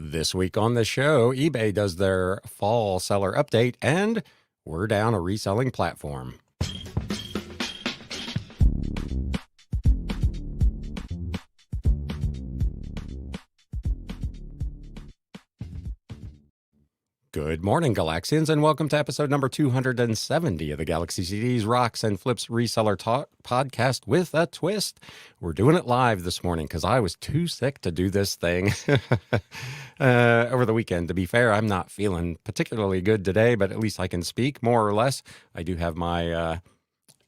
This week on the show, eBay does their fall seller update, and we're down a reselling platform. Good morning, Galaxians, and welcome to episode number 270 of the Galaxy CDs, Rocks, and Flips Reseller Talk podcast with a twist. We're doing it live this morning because I was too sick to do this thing over the weekend. To be fair, I'm not feeling particularly good today, but at least I can speak more or less. I do have my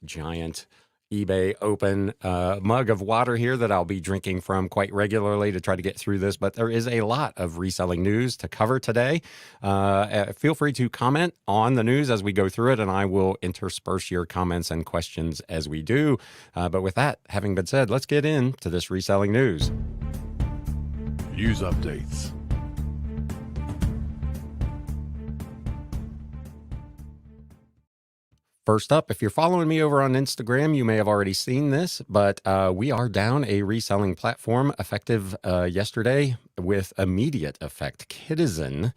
giant eBay open mug of water here that I'll be drinking from quite regularly to try to get through this, but there is a lot of reselling news to cover today. Feel free to comment on the news as we go through it, and I will intersperse your comments and questions as we do. But with that having been said, let's get into this reselling news. News updates. First up, if you're following me over on Instagram, you may have already seen this, but we are down a reselling platform effective yesterday with immediate effect. Kidizen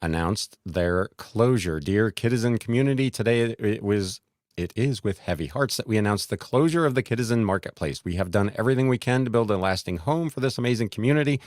announced their closure. Dear Kidizen community, today it is with heavy hearts that we announced the closure of the Kidizen marketplace. We have done everything we can to build a lasting home for this amazing community,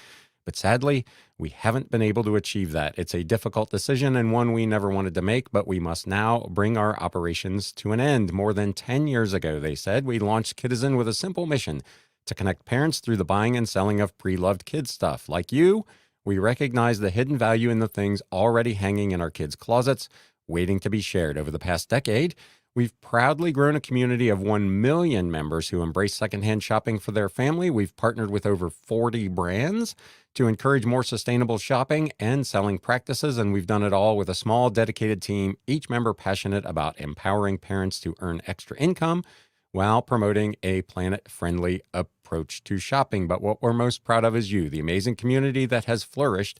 but sadly, we haven't been able to achieve that. It's a difficult decision and one we never wanted to make, but we must now bring our operations to an end. More than 10 years ago, they said, we launched Kidizen with a simple mission to connect parents through the buying and selling of pre-loved kids stuff. Like you, we recognize the hidden value in the things already hanging in our kids' closets, waiting to be shared. Over the past decade, we've proudly grown a community of 1 million members who embrace secondhand shopping for their family. We've partnered with over 40 brands to encourage more sustainable shopping and selling practices, and we've done it all with a small, dedicated team, each member passionate about empowering parents to earn extra income while promoting a planet-friendly approach to shopping. But what we're most proud of is you, the amazing community that has flourished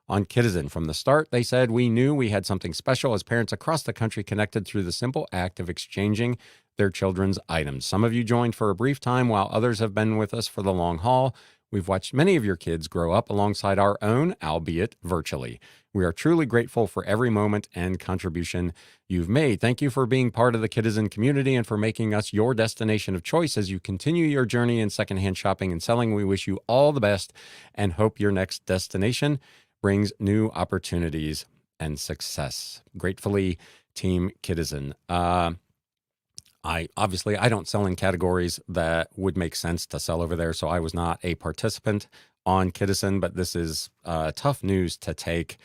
on Kidizen. From the start, they said, we knew we had something special as parents across the country connected through the simple act of exchanging their children's items. Some of you joined for a brief time, while others have been with us for the long haul. We've watched many of your kids grow up alongside our own, albeit virtually. We are truly grateful for every moment and contribution you've made. Thank you for being part of the Kidizen community and for making us your destination of choice as you continue your journey in secondhand shopping and selling. We wish you all the best and hope your next destination brings new opportunities and success. Gratefully, Team Kidizen. I don't sell in categories that would make sense to sell over there, so I was not a participant on Kidizen, but this is tough news to take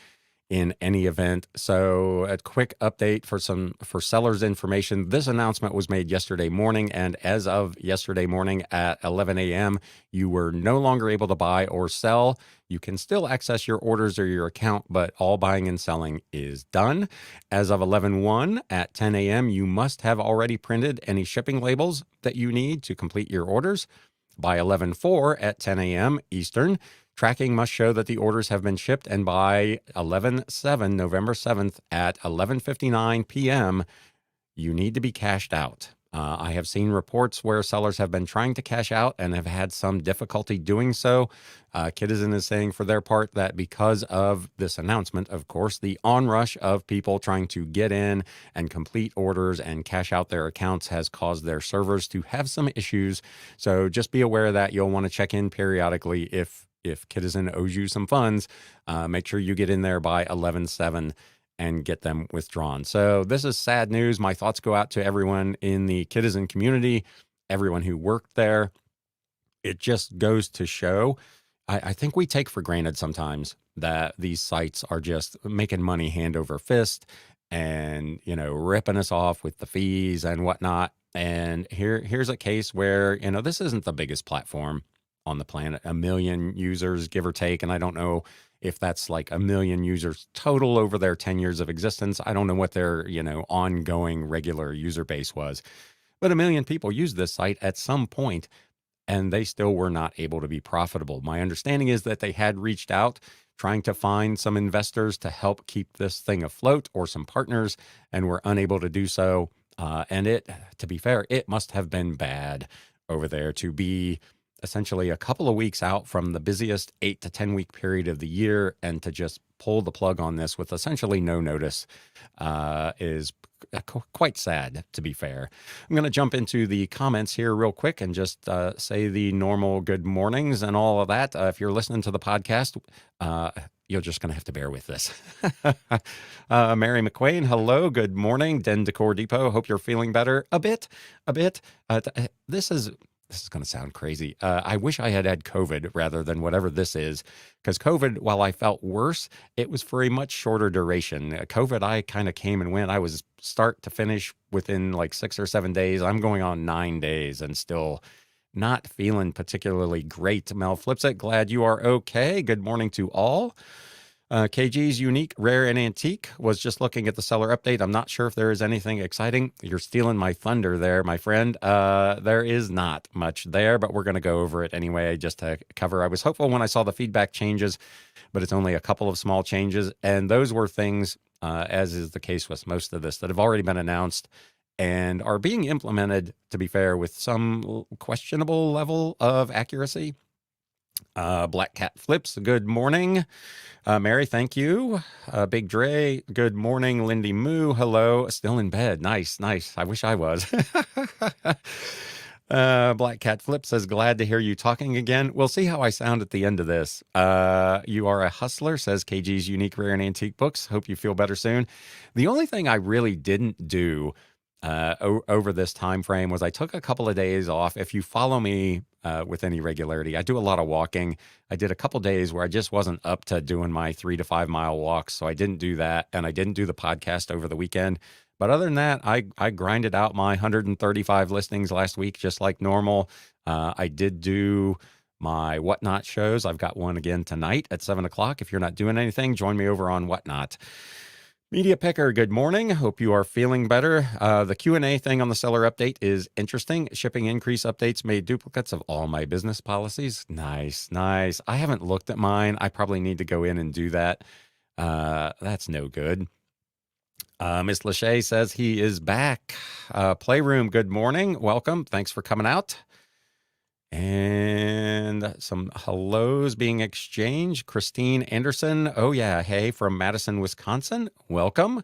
in any event. So a quick update for sellers information. This announcement was made yesterday morning, and as of yesterday morning at 11 a.m., you were no longer able to buy or sell. You can still access your orders or your account, but all buying and selling is done. As of 11:01 at 10 a.m., you must have already printed any shipping labels that you need to complete your orders. By 11:04 at 10 a.m. Eastern, tracking must show that the orders have been shipped, and by 11/7, November 7th at 11:59 p.m., you need to be cashed out. I have seen reports where sellers have been trying to cash out and have had some difficulty doing so. Kidizen is saying for their part that because of this announcement, of course, the onrush of people trying to get in and complete orders and cash out their accounts has caused their servers to have some issues. So just be aware of that. You'll want to check in periodically if Kidizen owes you some funds. Make sure you get in there by 11/7 and get them withdrawn. So this is sad news. My thoughts go out to everyone in the Kidizen community, everyone who worked there. It just goes to show, I think we take for granted sometimes that these sites are just making money hand over fist and, ripping us off with the fees and whatnot. And here's a case where, this isn't the biggest platform on the planet, 1 million users, give or take. And I don't know if that's like 1 million users total over their 10 years of existence. I don't know what their, ongoing regular user base was, but 1 million people used this site at some point, and they still were not able to be profitable. My understanding is that they had reached out trying to find some investors to help keep this thing afloat or some partners, and were unable to do so. And to be fair, it must have been bad over there to be essentially a couple of weeks out from the busiest 8 to 10 week period of the year, and to just pull the plug on this with essentially no notice is quite sad, to be fair. I'm going to jump into the comments here real quick and just say the normal good mornings and all of that. If you're listening to the podcast, you're just going to have to bear with this. Mary McQuain, hello, good morning. Den Decor Depot, hope you're feeling better a bit. This is going to sound crazy. I wish I had had COVID rather than whatever this is, because COVID, while I felt worse, it was for a much shorter duration. COVID, I kind of came and went. I was start to finish within like 6 or 7 days. I'm going on 9 days and still not feeling particularly great. Mel flips it. Glad you are okay. Good morning to all. KG's Unique, Rare, and Antique was just looking at the seller update. I'm not sure if there is anything exciting. You're stealing my thunder there, my friend. There is not much there, but we're going to go over it anyway just to cover. I was hopeful when I saw the feedback changes, but it's only a couple of small changes. And those were things, as is the case with most of this, that have already been announced and are being implemented, to be fair, with some questionable level of accuracy. Black Cat Flips, good morning. Mary, thank you. Big Dre, good morning. Lindy Moo, hello. Still in bed. Nice. I wish I was. Black Cat Flip says, glad to hear you talking again. We'll see how I sound at the end of this. You are a hustler, says KG's Unique, Rare, and Antique Books. Hope you feel better soon. The only thing I really didn't do over this time frame was I took a couple of days off. If you follow me with any regularity, I do a lot of walking. I did a couple days where I just wasn't up to doing my 3 to 5 mile walks, so I didn't do that, and I didn't do the podcast over the weekend. But other than that, I grinded out my 135 listings last week just like normal. I did do my Whatnot shows. I've got one again tonight at 7 o'clock. If you're not doing anything, join me over on Whatnot. Media Picker, good morning. Hope you are feeling better. The Q&A thing on the seller update is interesting. Shipping increase updates made duplicates of all my business policies. Nice. I haven't looked at mine. I probably need to go in and do that. That's no good. Miss Lachey says he is back. Playroom, good morning. Welcome. Thanks for coming out. And some hellos being exchanged. Christine Anderson. Oh, yeah. Hey, from Madison, Wisconsin. Welcome.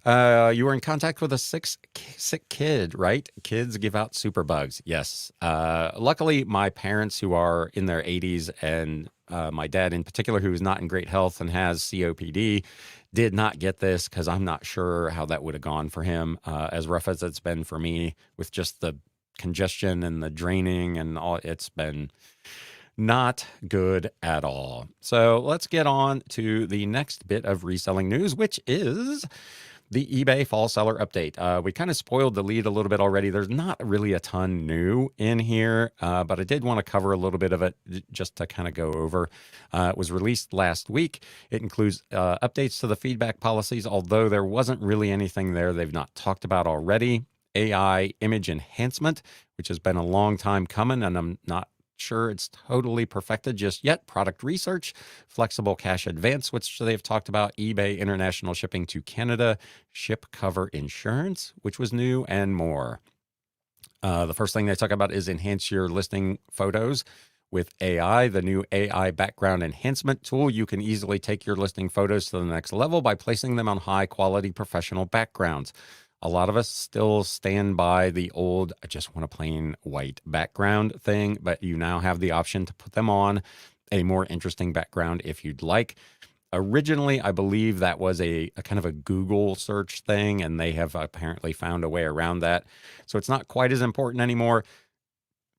You were in contact with a sick kid, right? Kids give out superbugs. Yes. Luckily, my parents, who are in their 80s, and my dad in particular, who is not in great health and has COPD, did not get this, because I'm not sure how that would have gone for him, as rough as it's been for me with just the congestion and the draining and all. It's been not good at all. So let's get on to the next bit of reselling news, which is the eBay fall seller update. We kind of spoiled the lead a little bit already. There's not really a ton new in here, but I did want to cover a little bit of it just to kind of go over. It was released last week. It includes updates to the feedback policies, although there wasn't really anything there they've not talked about already. AI image enhancement, which has been a long time coming, and I'm not sure it's totally perfected just yet. Product research, flexible cash advance, which they've talked about. eBay international shipping to Canada, ship cover insurance, which was new, and more. The first thing they talk about is enhance your listing photos with AI. The new AI background enhancement tool. You can easily take your listing photos to the next level by placing them on high quality professional backgrounds. A lot of us still stand by the old, I just want a plain white background thing, but you now have the option to put them on a more interesting background if you'd like. Originally, I believe that was a kind of a Google search thing, and they have apparently found a way around that. So it's not quite as important anymore.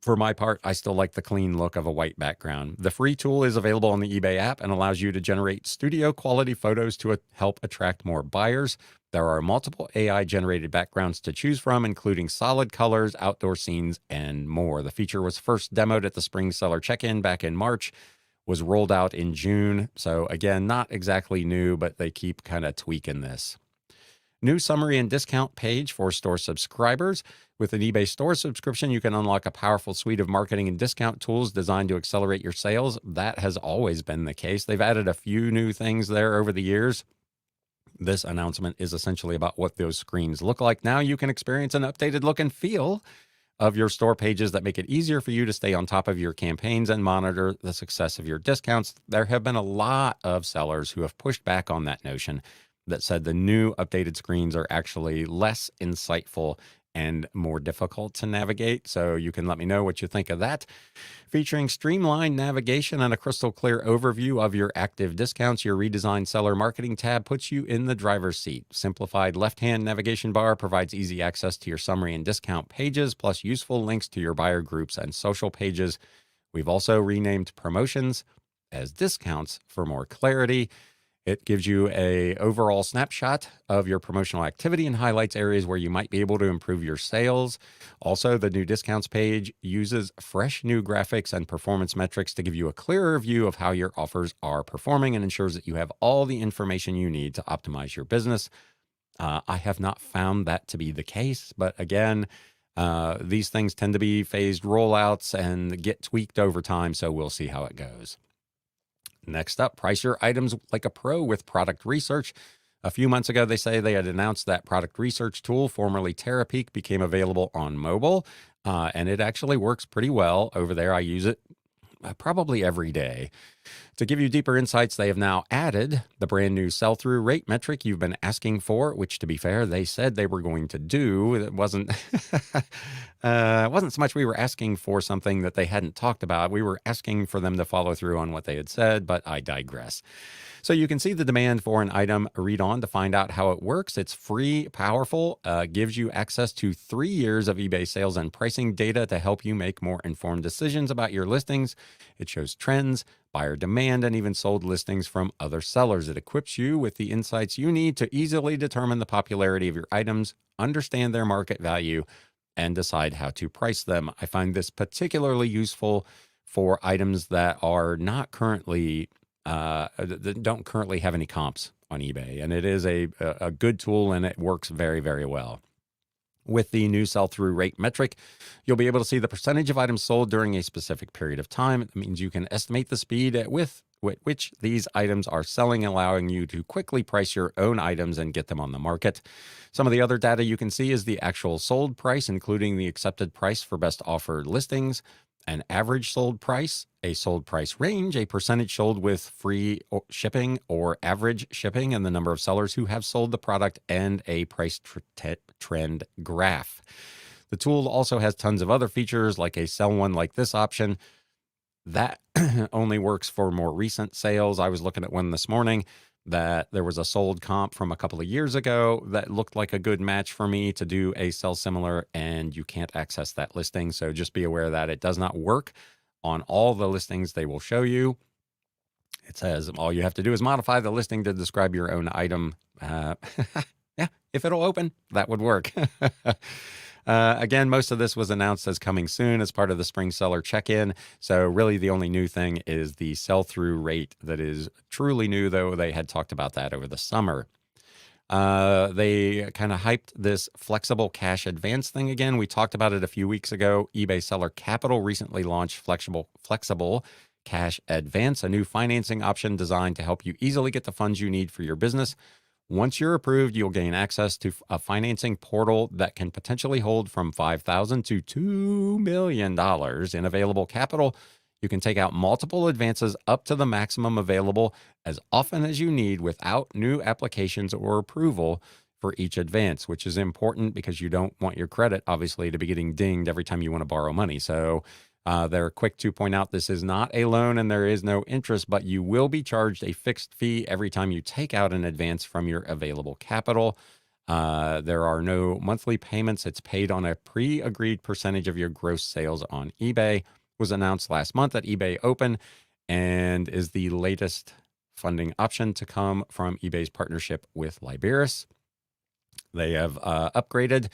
For my part, I still like the clean look of a white background. The free tool is available on the eBay app and allows you to generate studio quality photos to help attract more buyers. There are multiple AI generated backgrounds to choose from, including solid colors, outdoor scenes, and more. The feature was first demoed at the Spring Seller Check-in back in March, was rolled out in June. So again, not exactly new, but they keep kind of tweaking this. New summary and discount page for store subscribers. With an eBay store subscription, you can unlock a powerful suite of marketing and discount tools designed to accelerate your sales. That has always been the case. They've added a few new things there over the years. This announcement is essentially about what those screens look like. Now you can experience an updated look and feel of your store pages that make it easier for you to stay on top of your campaigns and monitor the success of your discounts. There have been a lot of sellers who have pushed back on that notion that said the new updated screens are actually less insightful and more difficult to navigate. So you can let me know what you think of that. Featuring streamlined navigation and a crystal clear overview of your active discounts, your redesigned seller marketing tab puts you in the driver's seat. Simplified left-hand navigation bar provides easy access to your summary and discount pages, plus useful links to your buyer groups and social pages. We've also renamed promotions as discounts for more clarity. It gives you a overall snapshot of your promotional activity and highlights areas where you might be able to improve your sales. Also, the new discounts page uses fresh new graphics and performance metrics to give you a clearer view of how your offers are performing and ensures that you have all the information you need to optimize your business. I have not found that to be the case, but again, these things tend to be phased rollouts and get tweaked over time, so we'll see how it goes. Next up, price your items like a pro with product research. A few months ago, they say they had announced that product research tool, formerly Terapeak, became available on mobile, and it actually works pretty well over there. I use it probably every day. To give you deeper insights, they have now added the brand new sell-through rate metric you've been asking for, which, to be fair, they said they were going to do. It wasn't wasn't so much we were asking for something that they hadn't talked about. We were asking for them to follow through on what they had said, but I digress. So you can see the demand for an item, read on to find out how it works. It's free, powerful, gives you access to 3 years of eBay sales and pricing data to help you make more informed decisions about your listings. It shows trends, buyer demand, and even sold listings from other sellers. It equips you with the insights you need to easily determine the popularity of your items, understand their market value, and decide how to price them. I find this particularly useful for items that are not currently that don't currently have any comps on eBay. And it is a good tool, and it works very, very well. With the new sell-through rate metric, you'll be able to see the percentage of items sold during a specific period of time. It means you can estimate the speed at which these items are selling, allowing you to quickly price your own items and get them on the market. Some of the other data you can see is the actual sold price, including the accepted price for best offered listings, an average sold price, a sold price range, a percentage sold with free shipping or average shipping, and the number of sellers who have sold the product, and a price trend graph. The tool also has tons of other features like a sell one like this option. That only works for more recent sales. I was looking at one this morning that there was a sold comp from a couple of years ago that looked like a good match for me to do a sell similar, and you can't access that listing. So just be aware that it does not work on all the listings they will show you. It says all you have to do is modify the listing to describe your own item. Yeah, if it'll open, that would work. Again, most of this was announced as coming soon as part of the spring seller check-in. So really the only new thing is the sell-through rate that is truly new, though they had talked about that over the summer. They kind of hyped this flexible cash advance thing again. We talked about it a few weeks ago. eBay Seller Capital recently launched flexible cash advance, a new financing option designed to help you easily get the funds you need for your business. Once you're approved, you'll gain access to a financing portal that can potentially hold from $5,000 to $2 million in available capital. You can take out multiple advances up to the maximum available as often as you need without new applications or approval for each advance, which is important because you don't want your credit, obviously, to be getting dinged every time you want to borrow money. So they're quick to point out this is not a loan and there is no interest, but you will be charged a fixed fee every time you take out an advance from your available capital. There are no monthly payments. It's paid on a pre-agreed percentage of your gross sales on eBay. It was announced last month at eBay Open and is the latest funding option to come from eBay's partnership with Liberis. They have upgraded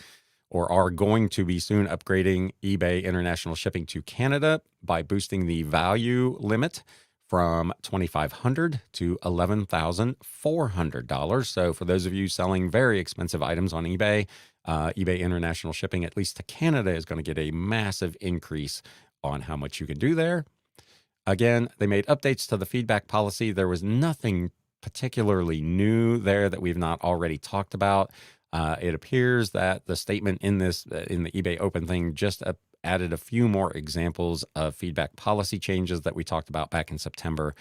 or are going to be soon upgrading eBay international shipping to Canada by boosting the value limit from $2,500 to $11,400. So for those of you selling very expensive items on eBay, eBay international shipping, at least to Canada, is going to get a massive increase on how much you can do there. Again, they made updates to the feedback policy. There was nothing particularly new there that we've not already talked about. It appears that the statement in this in the eBay open thing just added a few more examples of feedback policy changes that we talked about back in September.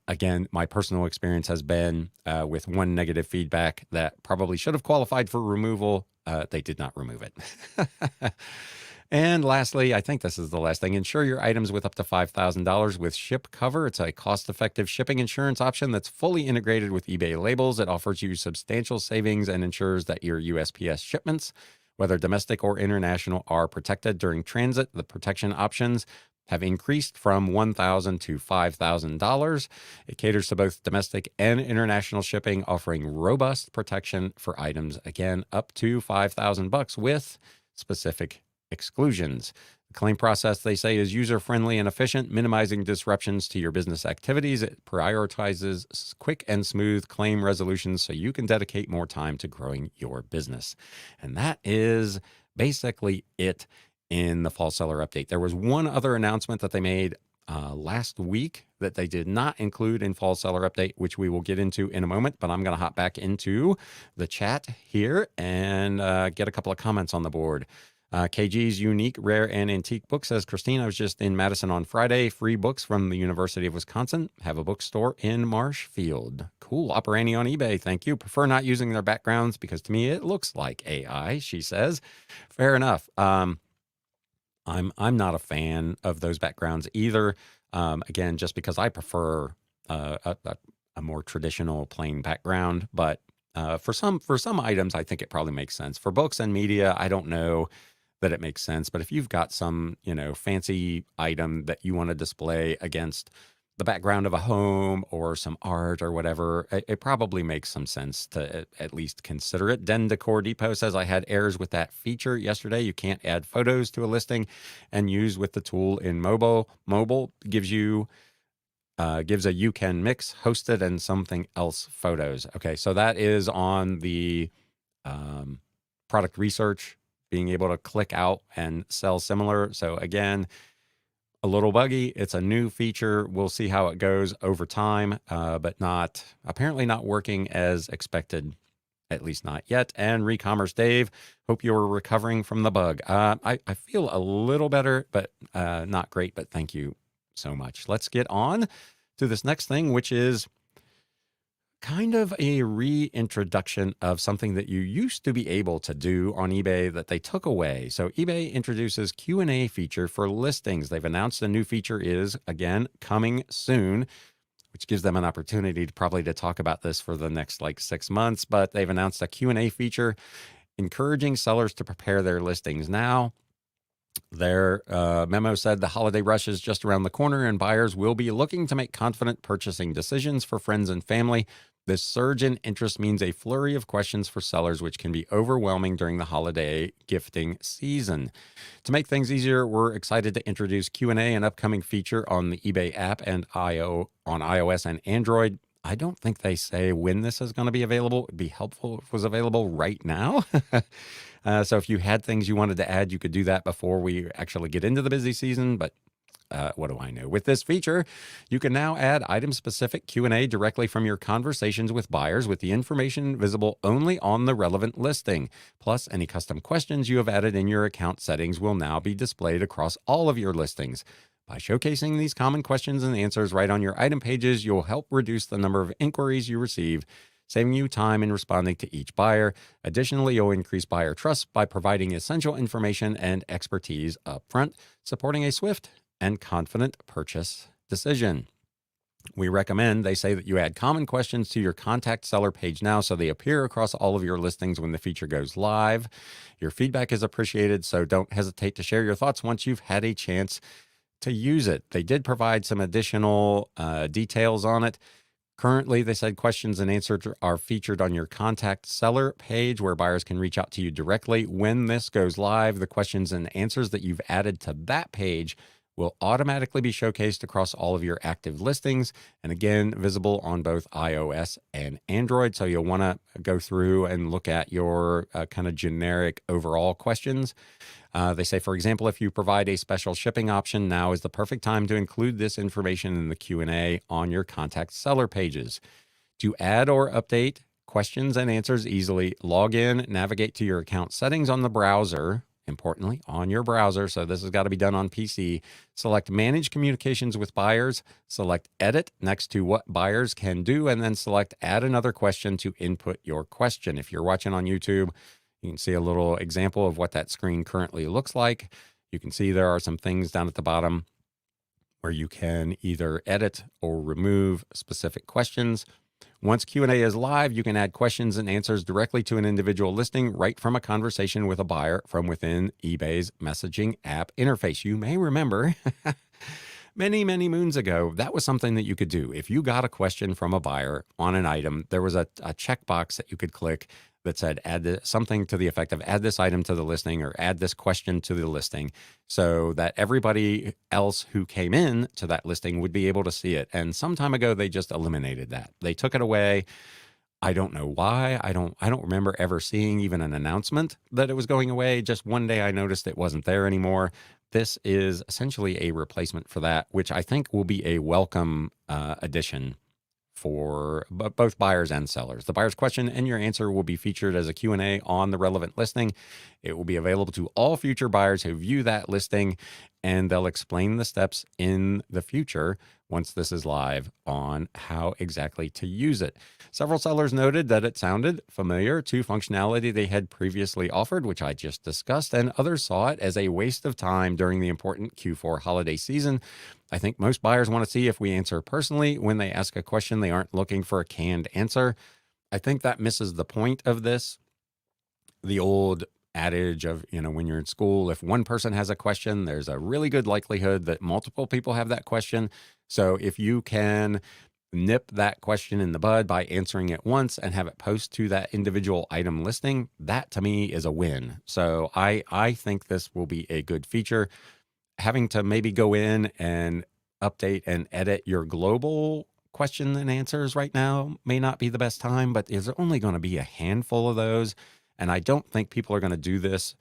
Again, my personal experience has been with one negative feedback that probably should have qualified for removal. They did not remove it. And lastly, I think this is the last thing, insure your items with up to $5,000 with Ship Cover. It's a cost-effective shipping insurance option that's fully integrated with eBay labels. It offers you substantial savings and ensures that your USPS shipments, whether domestic or international, are protected during transit. The protection options have increased from $1,000 to $5,000. It caters to both domestic and international shipping, offering robust protection for items, again, up to $5,000 with specific exclusions. The claim process, they say, is user-friendly and efficient, minimizing disruptions to your business activities. It prioritizes quick and smooth claim resolutions so you can dedicate more time to growing your business. And that is basically it in the fall seller update. There was one other announcement that they made last week that they did not include in fall seller update, which we will get into in a moment, but I'm going to hop back into the chat here and get a couple of comments on the board. KG's Unique, Rare, and Antique Book says, Christine, I was just in Madison on Friday. Free books from the University of Wisconsin. Have a bookstore in Marshfield. Cool. Operandi on eBay. Thank you. Prefer not using their backgrounds because to me it looks like AI, she says. Fair enough. I'm not a fan of those backgrounds either. Again, just because I prefer a more traditional plain background, but for some items, I think it probably makes sense. For books and media, I don't know that it makes sense. But if you've got some, fancy item that you want to display against the background of a home or some art or whatever, it probably makes some sense to at least consider it. Den Decor Depot says, I had errors with that feature yesterday. You can't add photos to a listing and use with the tool in mobile. Mobile gives a you can mix hosted and something else photos. Okay, so that is on the product research, being able to click out and sell similar. So again, a little buggy. It's a new feature. We'll see how it goes over time, but apparently not working as expected, at least not yet. And Recommerce Dave, hope you're recovering from the bug. I feel a little better, but not great, but thank you so much. Let's get on to this next thing, which is kind of a reintroduction of something that you used to be able to do on eBay that they took away. So eBay introduces Q&A feature for listings. They've announced a new feature is, again, coming soon, which gives them an opportunity to talk about this for the next 6 months. But they've announced a Q&A feature encouraging sellers to prepare their listings now. Their memo said the holiday rush is just around the corner and buyers will be looking to make confident purchasing decisions for friends and family. This surge in interest means a flurry of questions for sellers, which can be overwhelming during the holiday gifting season. To make things easier, we're excited to introduce Q&A, an upcoming feature on the eBay app and on iOS and Android. I don't think they say when this is going to be available. It'd be helpful if it was available right now. So if you had things you wanted to add, you could do that before we actually get into the busy season, but what do I know? With this feature, you can now add item-specific Q&A directly from your conversations with buyers with the information visible only on the relevant listing. Plus, any custom questions you have added in your account settings will now be displayed across all of your listings. By showcasing these common questions and answers right on your item pages, you'll help reduce the number of inquiries you receive, saving you time in responding to each buyer. Additionally, you'll increase buyer trust by providing essential information and expertise upfront, supporting a swift and confident purchase decision. We recommend, they say, that you add common questions to your contact seller page now so they appear across all of your listings when the feature goes live. Your feedback is appreciated, so don't hesitate to share your thoughts once you've had a chance to use it. They did provide some additional details on it. Currently, they said questions and answers are featured on your contact seller page where buyers can reach out to you directly. When this goes live, the questions and answers that you've added to that page will automatically be showcased across all of your active listings, and again, visible on both iOS and Android. So you'll want to go through and look at your kind of generic overall questions. They say, for example, if you provide a special shipping option, now is the perfect time to include this information in the Q&A on your contact seller pages. To add or update questions and answers easily. Log in, navigate to your account settings on the browser, importantly, on your browser. So this has got to be done on PC. Select Manage Communications with Buyers. Select Edit next to what buyers can do, and then select Add another question to input your question. If you're watching on YouTube, you can see a little example of what that screen currently looks like. You can see there are some things down at the bottom where you can either edit or remove specific questions. Once Q&A is live, you can add questions and answers directly to an individual listing right from a conversation with a buyer from within eBay's messaging app interface. You may remember many, many moons ago, that was something that you could do. If you got a question from a buyer on an item, there was a checkbox that you could click that said something to the effect of add this item to the listing or add this question to the listing, so that everybody else who came in to that listing would be able to see it. And some time ago, they just eliminated that. They took it away. I don't know why. I don't remember ever seeing even an announcement that it was going away. Just one day I noticed it wasn't there anymore. This is essentially a replacement for that, which I think will be a welcome addition for both buyers and sellers. The buyer's question and your answer will be featured as a Q&A on the relevant listing. It will be available to all future buyers who view that listing, and they'll explain the steps in the future once this is live on how exactly to use it. Several sellers noted that it sounded familiar to functionality they had previously offered, which I just discussed, and others saw it as a waste of time during the important Q4 holiday season. I think most buyers want to see if we answer personally when they ask a question. They aren't looking for a canned answer. I think that misses the point of this. The old adage of, when you're in school, if one person has a question, there's a really good likelihood that multiple people have that question. So if you can nip that question in the bud by answering it once and have it post to that individual item listing, that to me is a win. So I think this will be a good feature. Having to maybe go in and update and edit your global question and answers right now may not be the best time, but there's only going to be a handful of those. And I don't think people are going to do this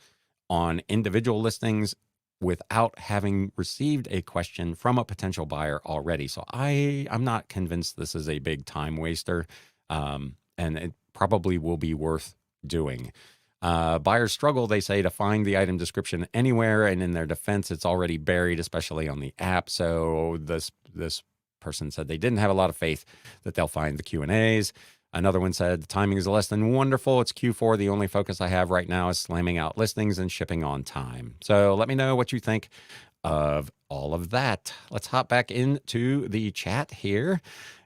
on individual listings without having received a question from a potential buyer already. So I'm not convinced this is a big time waster, and it probably will be worth doing. Buyers struggle, they say, to find the item description anywhere, and in their defense, it's already buried, especially on the app. So this person said they didn't have a lot of faith that they'll find the Q&As. Another one said, the timing is less than wonderful. It's Q4. The only focus I have right now is slamming out listings and shipping on time. So let me know what you think of all of that. Let's hop back into the chat here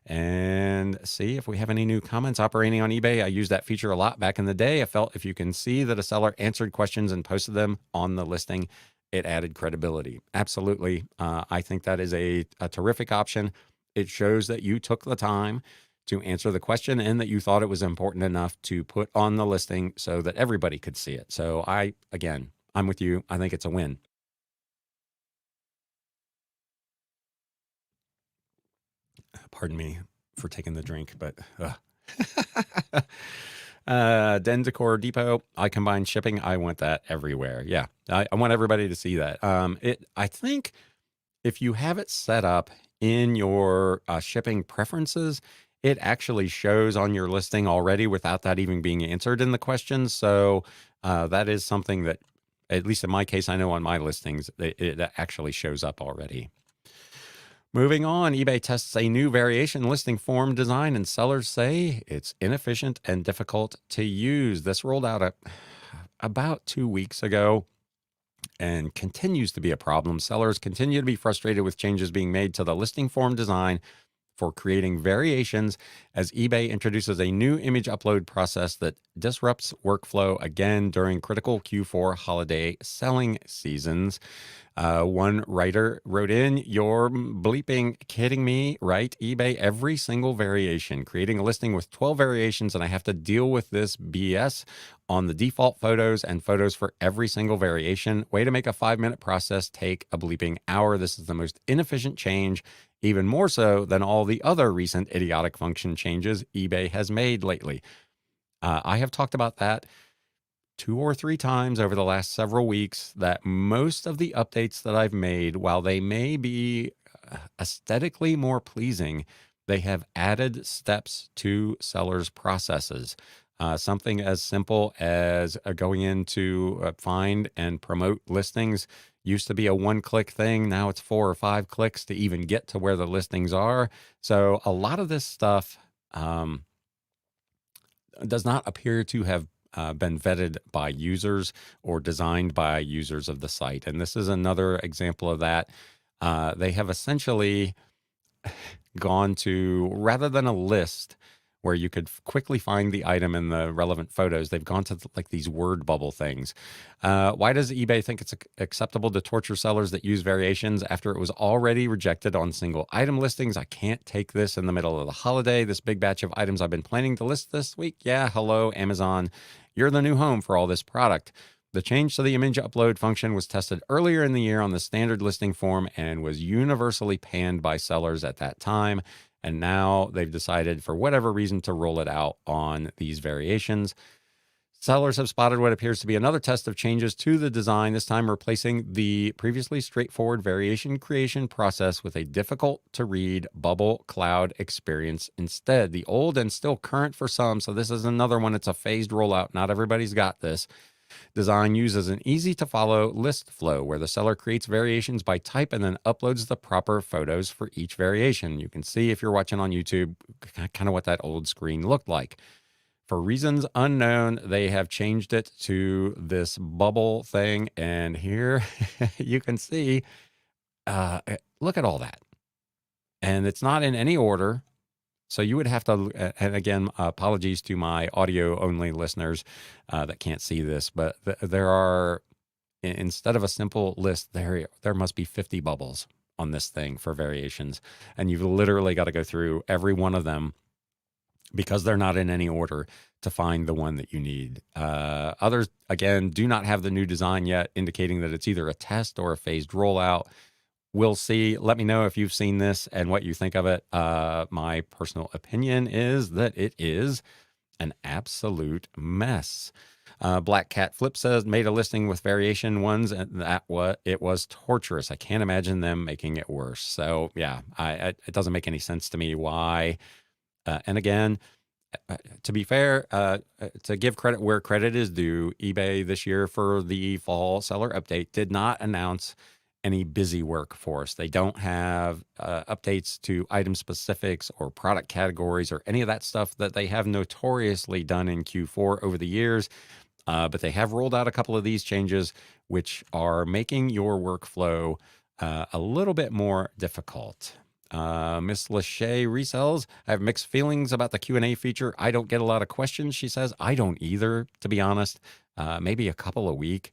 and see if we have any new comments. Operating on eBay, I used that feature a lot back in the day. I felt if you can see that a seller answered questions and posted them on the listing, it added credibility. Absolutely. I think that is a terrific option. It shows that you took the time to answer the question and that you thought it was important enough to put on the listing so that everybody could see it. So I'm with you. I think it's a win. Pardon me for taking the drink, but Den Decor Depot, I combine shipping. I want that everywhere. Yeah, I want everybody to see that. I think if you have it set up in your shipping preferences, it actually shows on your listing already without that even being answered in the questions. So that is something that, at least in my case, I know on my listings, it actually shows up already. Moving on, eBay tests a new variation listing form design, and sellers say it's inefficient and difficult to use. This rolled out about 2 weeks ago and continues to be a problem. Sellers continue to be frustrated with changes being made to the listing form design for creating variations as eBay introduces a new image upload process that disrupts workflow again during critical Q4 holiday selling seasons. One writer wrote in, "You're bleeping kidding me, right? eBay, every single variation, creating a listing with 12 variations, and I have to deal with this BS on the default photos and photos for every single variation. Way to make a 5-minute process take a bleeping hour. This is the most inefficient change, even more so than all the other recent idiotic function changes eBay has made lately." I have talked about that 2 or 3 times over the last several weeks, that most of the updates that I've made, while they may be aesthetically more pleasing, They have added steps to sellers' processes. Something as simple as going in to find and promote listings used to be a one-click thing. Now it's 4 or 5 clicks to even get to where the listings are. So a lot of this stuff does not appear to have been vetted by users or designed by users of the site. And this is another example of that. They have essentially gone to, rather than a list where you could quickly find the item in the relevant photos, they've gone to like these word bubble things. Why does eBay think it's acceptable to torture sellers that use variations after it was already rejected on single item listings? I can't take this in the middle of the holiday. This big batch of items I've been planning to list this week. Yeah, hello, Amazon. You're the new home for all this product. The change to the image upload function was tested earlier in the year on the standard listing form and was universally panned by sellers at that time. And now they've decided, for whatever reason, to roll it out on these variations. Sellers have spotted what appears to be another test of changes to the design, this time replacing the previously straightforward variation creation process with a difficult to read bubble cloud experience instead. The old and still current for some, so this is another one, it's a phased rollout. Not everybody's got this. Design uses an easy to follow list flow where the seller creates variations by type and then uploads the proper photos for each variation. You can see, if you're watching on YouTube, kind of what that old screen looked like. For reasons unknown, they have changed it to this bubble thing. And here you can see, look at all that. And it's not in any order. So you would have to, and again, apologies to my audio only listeners that can't see this, but there are, instead of a simple list, there must be 50 bubbles on this thing for variations. And you've literally got to go through every one of them because they're not in any order to find the one that you need. Others, again, do not have the new design yet, indicating that it's either a test or a phased rollout. We'll see. Let me know if you've seen this and what you think of it. My personal opinion is that it is an absolute mess. Black Cat Flip says, made a listing with variation ones, and it was torturous. I can't imagine them making it worse. So yeah, it doesn't make any sense to me why. And again, to be fair, to give credit where credit is due, eBay this year for the fall seller update did not announce any busy work for us. They don't have updates to item specifics or product categories or any of that stuff that they have notoriously done in Q4 over the years. But they have rolled out a couple of these changes, which are making your workflow a little bit more difficult. Miss Lachey resells. I have mixed feelings about the Q&A feature. I don't get a lot of questions, she says. I don't either, to be honest. Maybe a couple a week.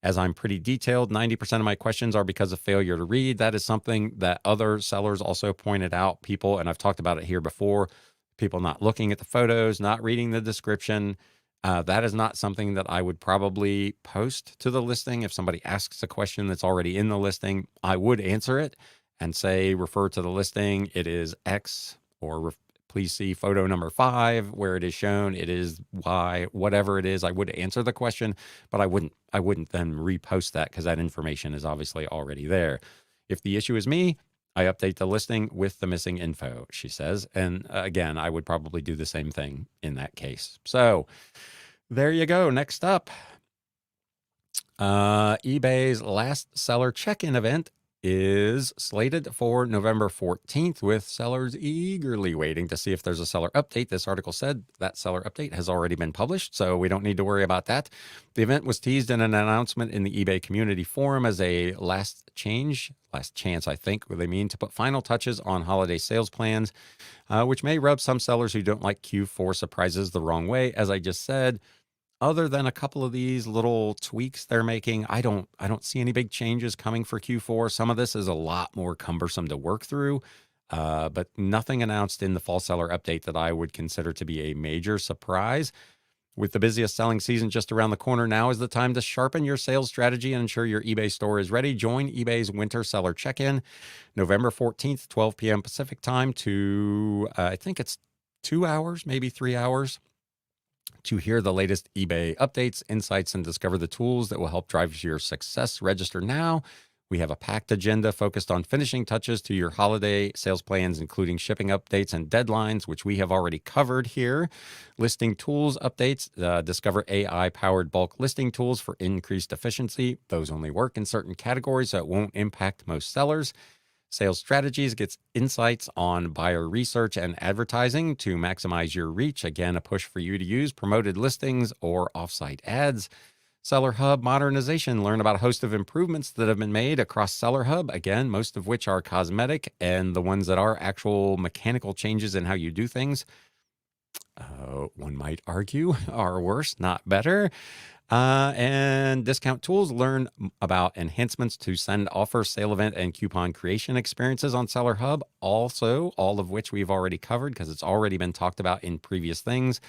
As I'm pretty detailed, 90% of my questions are because of failure to read. That is something that other sellers also pointed out. People, and I've talked about it here before, people not looking at the photos, not reading the description. That is not something that I would probably post to the listing. If somebody asks a question that's already in the listing, I would answer it and say, refer to the listing. It is X, or please see photo number 5 where it is shown. It is Y, whatever it is. I would answer the question, but I wouldn't then repost that because that information is obviously already there. If the issue is me, I update the listing with the missing info, she says. And again, I would probably do the same thing in that case. So there you go. Next up, eBay's last seller check-in event is slated for November 14th, with sellers eagerly waiting to see if there's a seller update. This article said that seller update has already been published, so we don't need to worry about that. The event was teased in an announcement in the eBay community forum as a last chance, I think, where they mean to put final touches on holiday sales plans, which may rub some sellers who don't like Q4 surprises the wrong way. As I just said, other than a couple of these little tweaks they're making, I don't see any big changes coming for Q4. Some of this is a lot more cumbersome to work through, but nothing announced in the fall seller update that I would consider to be a major surprise. With the busiest selling season just around the corner, now is the time to sharpen your sales strategy and ensure your eBay store is ready. Join eBay's Winter Seller Check-in, November 14th, 12 p.m. Pacific time to, I think it's 2 hours, maybe 3 hours, to hear the latest eBay updates, insights, and discover the tools that will help drive your success. Register now We have a packed agenda focused on finishing touches to your holiday sales plans, including shipping updates and deadlines, which we have already covered here. Listing tools updates, discover AI-powered bulk listing tools for increased efficiency. Those only work in certain categories, so it won't impact most sellers. Sales strategies gets insights on buyer research and advertising to maximize your reach. Again, a push for you to use promoted listings or offsite ads. Seller Hub modernization. Learn about a host of improvements that have been made across Seller Hub. Again, most of which are cosmetic, and the ones that are actual mechanical changes in how you do things, one might argue, are worse, not better. And discount tools. Learn about enhancements to send offer, sale event, and coupon creation experiences on Seller Hub. Also, all of which we've already covered because it's already been talked about in previous things.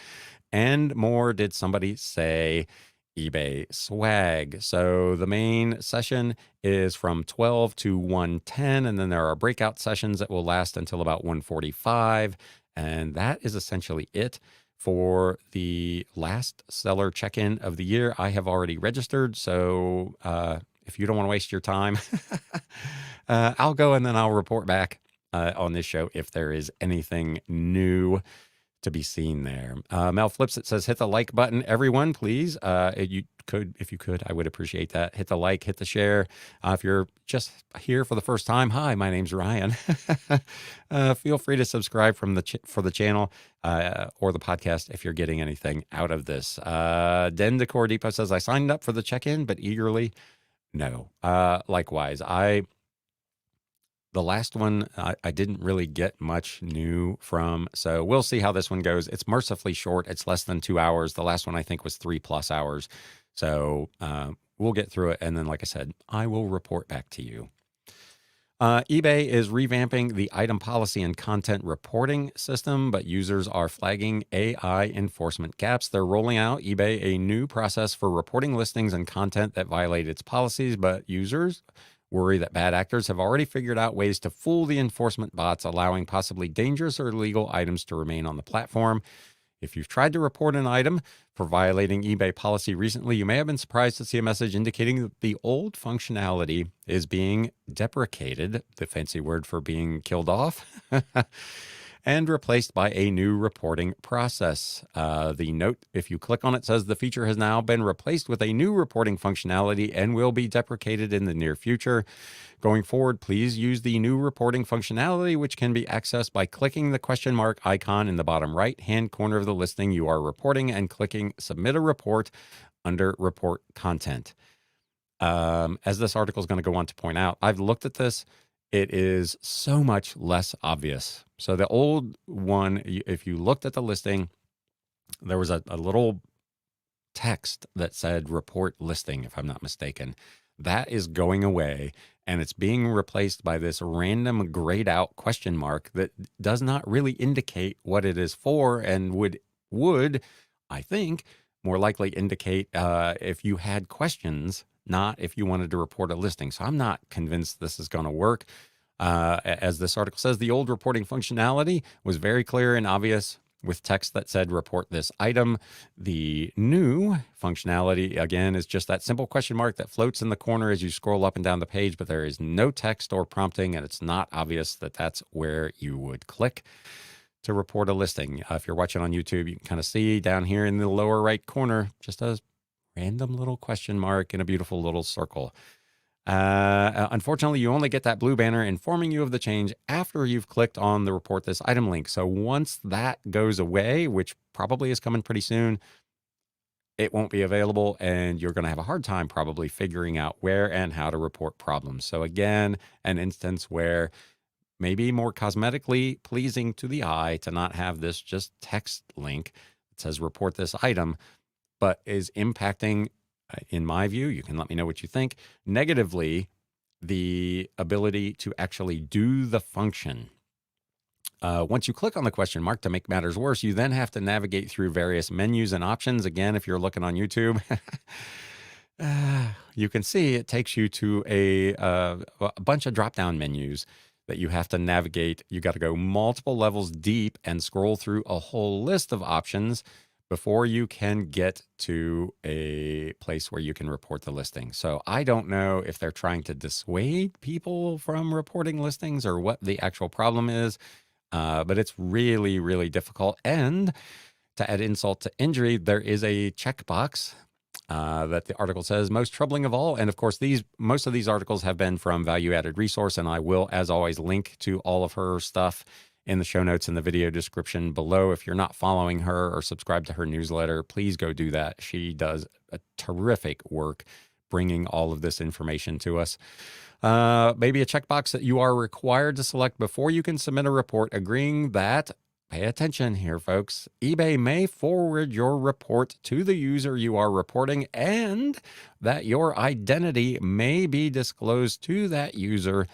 And more, did somebody say, eBay swag. So the main session is from 12 to 1:10, and then there are breakout sessions that will last until about 1:45. And that is essentially it for the last seller check-in of the year. I have already registered, so if you don't want to waste your time, I'll go and then I'll report back on this show if there is anything new to be seen there. Mel Flips it says, hit the like button, everyone, please. If you could, I would appreciate that. Hit the like, hit the share. If you're just here for the first time, hi, my name's Ryan. Feel free to subscribe for the channel or the podcast if you're getting anything out of this. Den Decor Depot says, I signed up for the check-in, but eagerly no. Likewise, the last one, I didn't really get much new from, so we'll see how this one goes. It's mercifully short. It's less than 2 hours. The last one, I think, was 3+ hours. So we'll get through it. And then, like I said, I will report back to you. eBay is revamping the item policy and content reporting system, but users are flagging AI enforcement gaps. They're rolling out eBay a new process for reporting listings and content that violate its policies, but users worry that bad actors have already figured out ways to fool the enforcement bots, allowing possibly dangerous or illegal items to remain on the platform. If you've tried to report an item for violating eBay policy recently, you may have been surprised to see a message indicating that the old functionality is being deprecated, the fancy word for being killed off, and replaced by a new reporting process. The note, if you click on it, says the feature has now been replaced with a new reporting functionality and will be deprecated in the near future. Going forward, please use the new reporting functionality, which can be accessed by clicking the question mark icon in the bottom right-hand corner of the listing you are reporting and clicking Submit a Report under Report Content. As this article is going to go on to point out, I've looked at this. It is so much less obvious. So the old one, if you looked at the listing, there was a little text that said report listing, if I'm not mistaken. That is going away, and it's being replaced by this random grayed out question mark that does not really indicate what it is for, and would I think, more likely indicate if you had questions, not if you wanted to report a listing. So I'm not convinced this is going to work. As this article says, the old reporting functionality was very clear and obvious with text that said report this item. The new functionality, again, is just that simple question mark that floats in the corner as you scroll up and down the page, but there is no text or prompting, and it's not obvious that that's where you would click to report a listing. If you're watching on YouTube, you can kind of see down here in the lower right corner, just a random little question mark in a beautiful little circle. Unfortunately, you only get that blue banner informing you of the change after you've clicked on the report this item link. So once that goes away, which probably is coming pretty soon, it won't be available, and you're going to have a hard time probably figuring out where and how to report problems. So again, an instance where maybe more cosmetically pleasing to the eye to not have this just text link that says report this item, but is impacting, in my view, you can let me know what you think, negatively, the ability to actually do the function. Once you click on the question mark, to make matters worse, you then have to navigate through various menus and options. Again, if you're looking on YouTube, you can see it takes you to a bunch of drop-down menus that you have to navigate. You got to go multiple levels deep and scroll through a whole list of options before you can get to a place where you can report the listing. So I don't know if they're trying to dissuade people from reporting listings or what the actual problem is, but it's really, really difficult. And to add insult to injury, there is a checkbox that the article says most troubling of all. And of course, most of these articles have been from Value Added Resource, and I will, as always, link to all of her stuff in the show notes in the video description below. If you're not following her or subscribed to her newsletter, please go do that. She does a terrific work bringing all of this information to us. Maybe a checkbox that you are required to select before you can submit a report agreeing that, pay attention here, folks, eBay may forward your report to the user you are reporting and that your identity may be disclosed to that user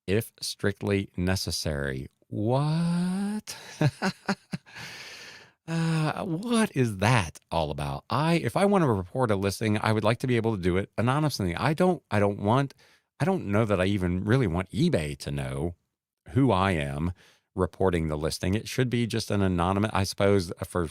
if strictly necessary. What? What is that all about? If I want to report a listing, I would like to be able to do it anonymously. I don't know that I even really want eBay to know who I am reporting the listing. It should be just an anonymous, I suppose, for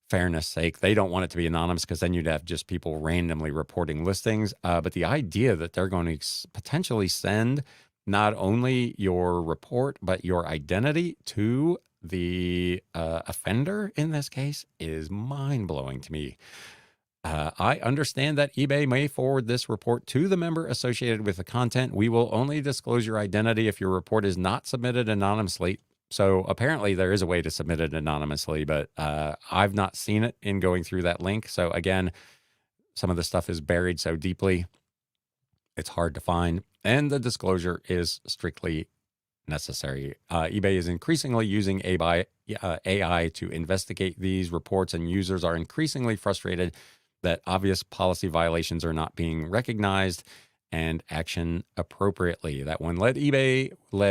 fairness sake. They don't want it to be anonymous because then you'd have just people randomly reporting listings. But the idea that they're going to potentially send not only your report, but your identity to the offender in this case is mind-blowing to me. I understand that eBay may forward this report to the member associated with the content. We will only disclose your identity if your report is not submitted anonymously. So apparently there is a way to submit it anonymously, but I've not seen it in going through that link. So again, some of the stuff is buried so deeply, it's hard to find. And the disclosure is strictly necessary. eBay is increasingly using AI to investigate these reports, and users are increasingly frustrated that obvious policy violations are not being recognized and action appropriately. That one led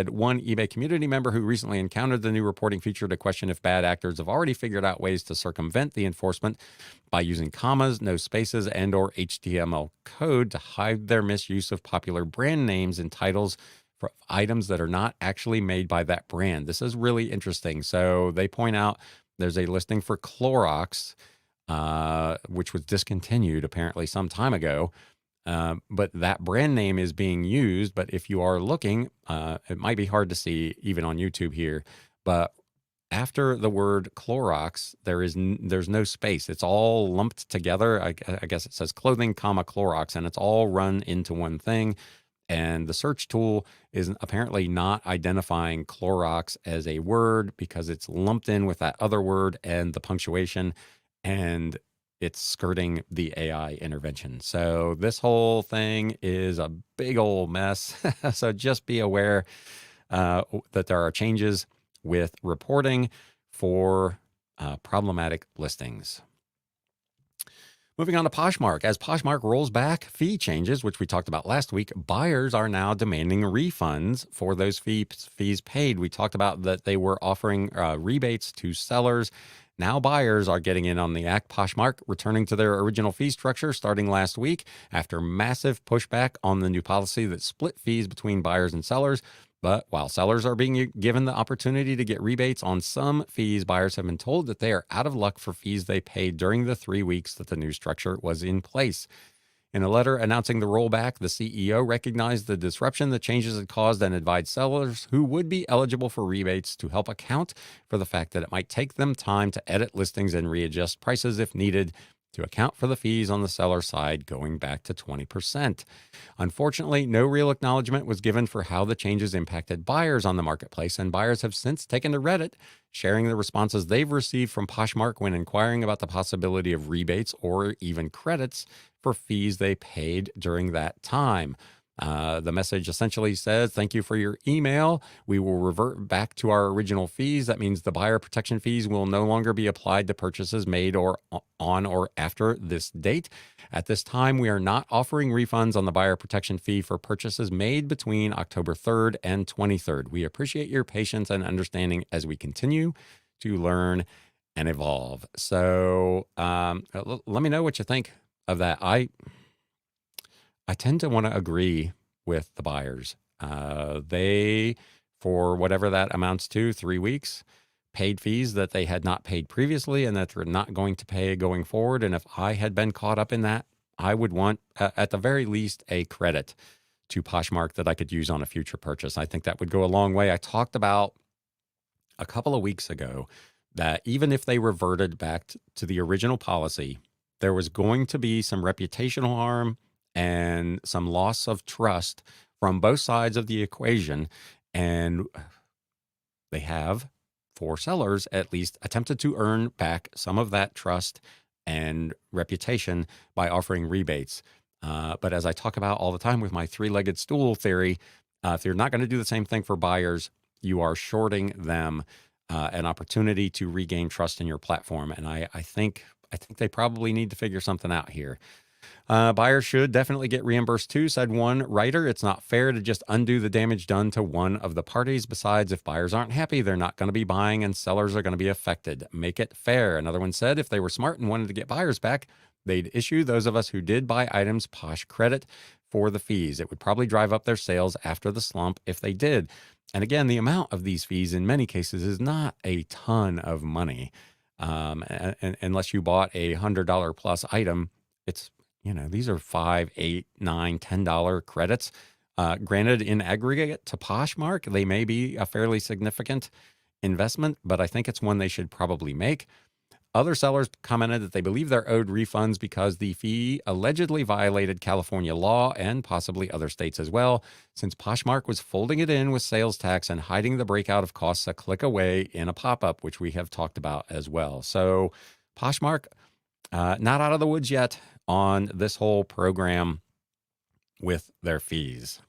one eBay community member who recently encountered the new reporting feature to question if bad actors have already figured out ways to circumvent the enforcement by using commas, no spaces, and or HTML code to hide their misuse of popular brand names and titles for items that are not actually made by that brand. This is really interesting. So they point out there's a listing for Clorox, which was discontinued apparently some time ago. But that brand name is being used. But if you are looking, it might be hard to see even on YouTube here. But after the word Clorox, there's no space. It's all lumped together. I guess it says clothing, comma, Clorox, and it's all run into one thing. And the search tool is apparently not identifying Clorox as a word because it's lumped in with that other word and the punctuation, and it's skirting the AI intervention. So this whole thing is a big old mess. So just be aware that there are changes with reporting for problematic listings. Moving on to Poshmark. As Poshmark rolls back fee changes, which we talked about last week, buyers are now demanding refunds for those fees paid. We talked about that they were offering rebates to sellers. Now buyers are getting in on the act. Poshmark returning to their original fee structure starting last week after massive pushback on the new policy that split fees between buyers and sellers. But while sellers are being given the opportunity to get rebates on some fees, buyers have been told that they are out of luck for fees they paid during the 3 weeks that the new structure was in place. In a letter announcing the rollback, the CEO recognized the disruption the changes had caused and advised sellers who would be eligible for rebates to help account for the fact that it might take them time to edit listings and readjust prices if needed to account for the fees on the seller side going back to 20%. Unfortunately, no real acknowledgement was given for how the changes impacted buyers on the marketplace, and buyers have since taken to Reddit, sharing the responses they've received from Poshmark when inquiring about the possibility of rebates or even credits for fees they paid during that time. The message essentially says, thank you for your email. We will revert back to our original fees. That means the buyer protection fees will no longer be applied to purchases made or on or after this date. At this time, we are not offering refunds on the buyer protection fee for purchases made between October 3rd and 23rd. We appreciate your patience and understanding as we continue to learn and evolve. So let me know what you think of that. I tend to want to agree with the buyers. They, for whatever that amounts to, 3 weeks, paid fees that they had not paid previously and that they're not going to pay going forward. And if I had been caught up in that, I would want, at the very least, a credit to Poshmark that I could use on a future purchase. I think that would go a long way. I talked about a couple of weeks ago that even if they reverted back to the original policy, there was going to be some reputational harm and some loss of trust from both sides of the equation. And they have, for sellers at least, attempted to earn back some of that trust and reputation by offering rebates. But as I talk about all the time with my three-legged stool theory, if you're not going to do the same thing for buyers, you are shorting them an opportunity to regain trust in your platform. And I think they probably need to figure something out here. Buyers should definitely get reimbursed too, said one writer. It's not fair to just undo the damage done to one of the parties. Besides, if buyers aren't happy, they're not going to be buying and sellers are going to be affected. Make it fair. Another one said if they were smart and wanted to get buyers back, they'd issue those of us who did buy items Posh credit for the fees. It would probably drive up their sales after the slump if they did. And again, the amount of these fees in many cases is not a ton of money. Unless you bought a $100 plus item, it's these are $5, $8, $9, $10 credits. Granted, in aggregate to Poshmark, they may be a fairly significant investment, but I think it's one they should probably make. Other sellers commented that they believe they're owed refunds because the fee allegedly violated California law and possibly other states as well, since Poshmark was folding it in with sales tax and hiding the breakout of costs a click away in a pop-up, which we have talked about as well. So Poshmark, not out of the woods yet on this whole program with their fees.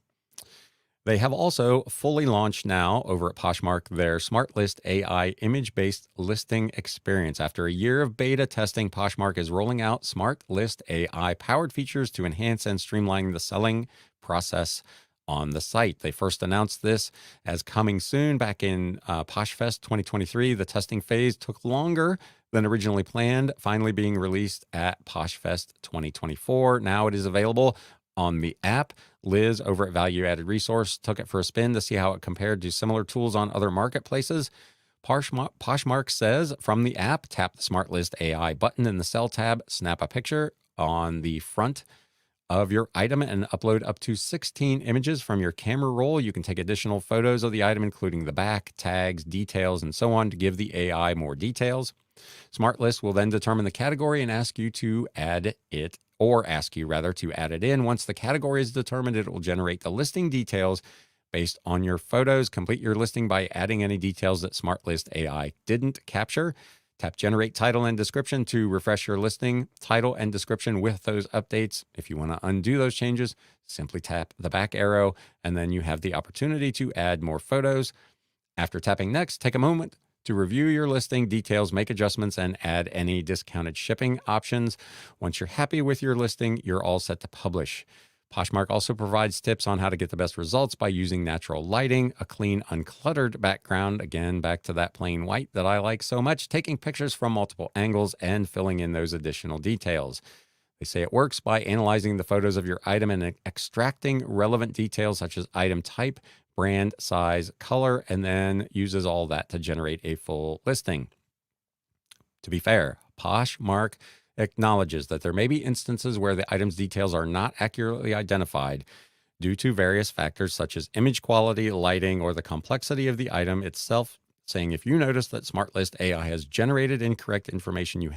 They have also fully launched now over at Poshmark their Smart List AI image-based listing experience. After a year of beta testing, Poshmark is rolling out Smart List AI powered features to enhance and streamline the selling process on the site. They first announced this as coming soon back in PoshFest 2023. The testing phase took longer than originally planned, finally being released at PoshFest 2024. Now it is available on the app. Liz over at Value Added Resource took it for a spin to see how it compared to similar tools on other marketplaces. Poshmark says from the app, tap the Smart List AI button in the Sell tab, snap a picture on the front of your item and upload up to 16 images from your camera roll. You can take additional photos of the item, including the back, tags, details, and so on to give the AI more details. Smart List will then determine the category and ask you to add it, or ask you rather to add it in. Once the category is determined, it will generate the listing details based on your photos. Complete your listing by adding any details that Smart List AI didn't capture. Tap Generate Title and Description to refresh your listing title and description with those updates. If you want to undo those changes, simply tap the back arrow, and then you have the opportunity to add more photos. After tapping Next, take a moment to review your listing details, make adjustments, and add any discounted shipping options. Once you're happy with your listing, you're all set to publish. Poshmark also provides tips on how to get the best results by using natural lighting, a clean, uncluttered background, again, back to that plain white that I like so much, taking pictures from multiple angles, and filling in those additional details. They say it works by analyzing the photos of your item and extracting relevant details such as item type, brand, size, color, and then uses all that to generate a full listing. To be fair, Poshmark acknowledges that there may be instances where the item's details are not accurately identified due to various factors such as image quality, lighting, or the complexity of the item itself, saying if you notice that Smart List AI has generated incorrect information, you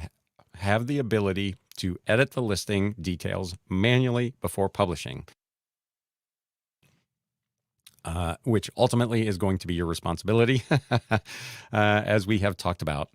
have the ability to edit the listing details manually before publishing, which ultimately is going to be your responsibility, as we have talked about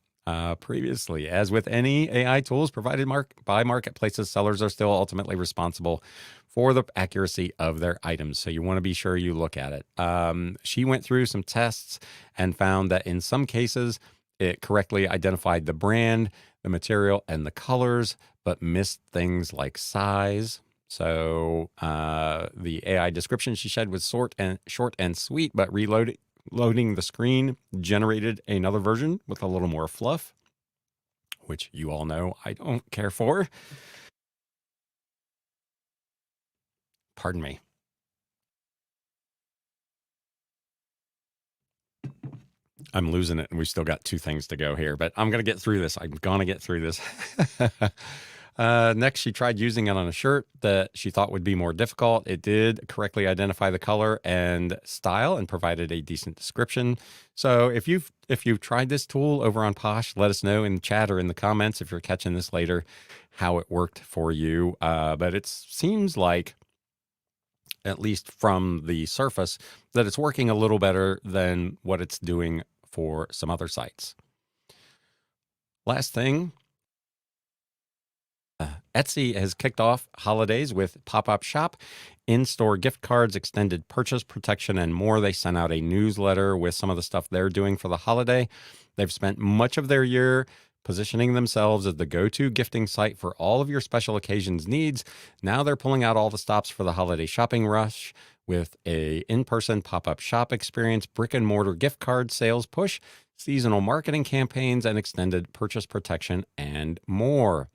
previously. As with any AI tools provided by marketplaces, sellers are still ultimately responsible for the accuracy of their items. So you want to be sure you look at it. She went through some tests and found that in some cases, it correctly identified the brand, the material, and the colors, but missed things like size. So the AI description she said was short and sweet, but loading the screen generated another version with a little more fluff, which you all know I don't care for. Pardon me. I'm losing it, and we've still got 2 things to go here, but I'm gonna get through this. I'm gonna get through this. Next, she tried using it on a shirt that she thought would be more difficult. It did correctly identify the color and style and provided a decent description. So if you've tried this tool over on Posh, let us know in the chat or in the comments if you're catching this later, how it worked for you. But it seems like, at least from the surface, that it's working a little better than what it's doing for some other sites. Last thing, Etsy has kicked off holidays with pop-up shop, in-store gift cards, extended purchase protection, and more. They sent out a newsletter with some of the stuff they're doing for the holiday. They've spent much of their year positioning themselves as the go-to gifting site for all of your special occasions needs. Now they're pulling out all the stops for the holiday shopping rush with a in-person pop-up shop experience, brick and mortar gift card sales push, seasonal marketing campaigns, and extended purchase protection, and more.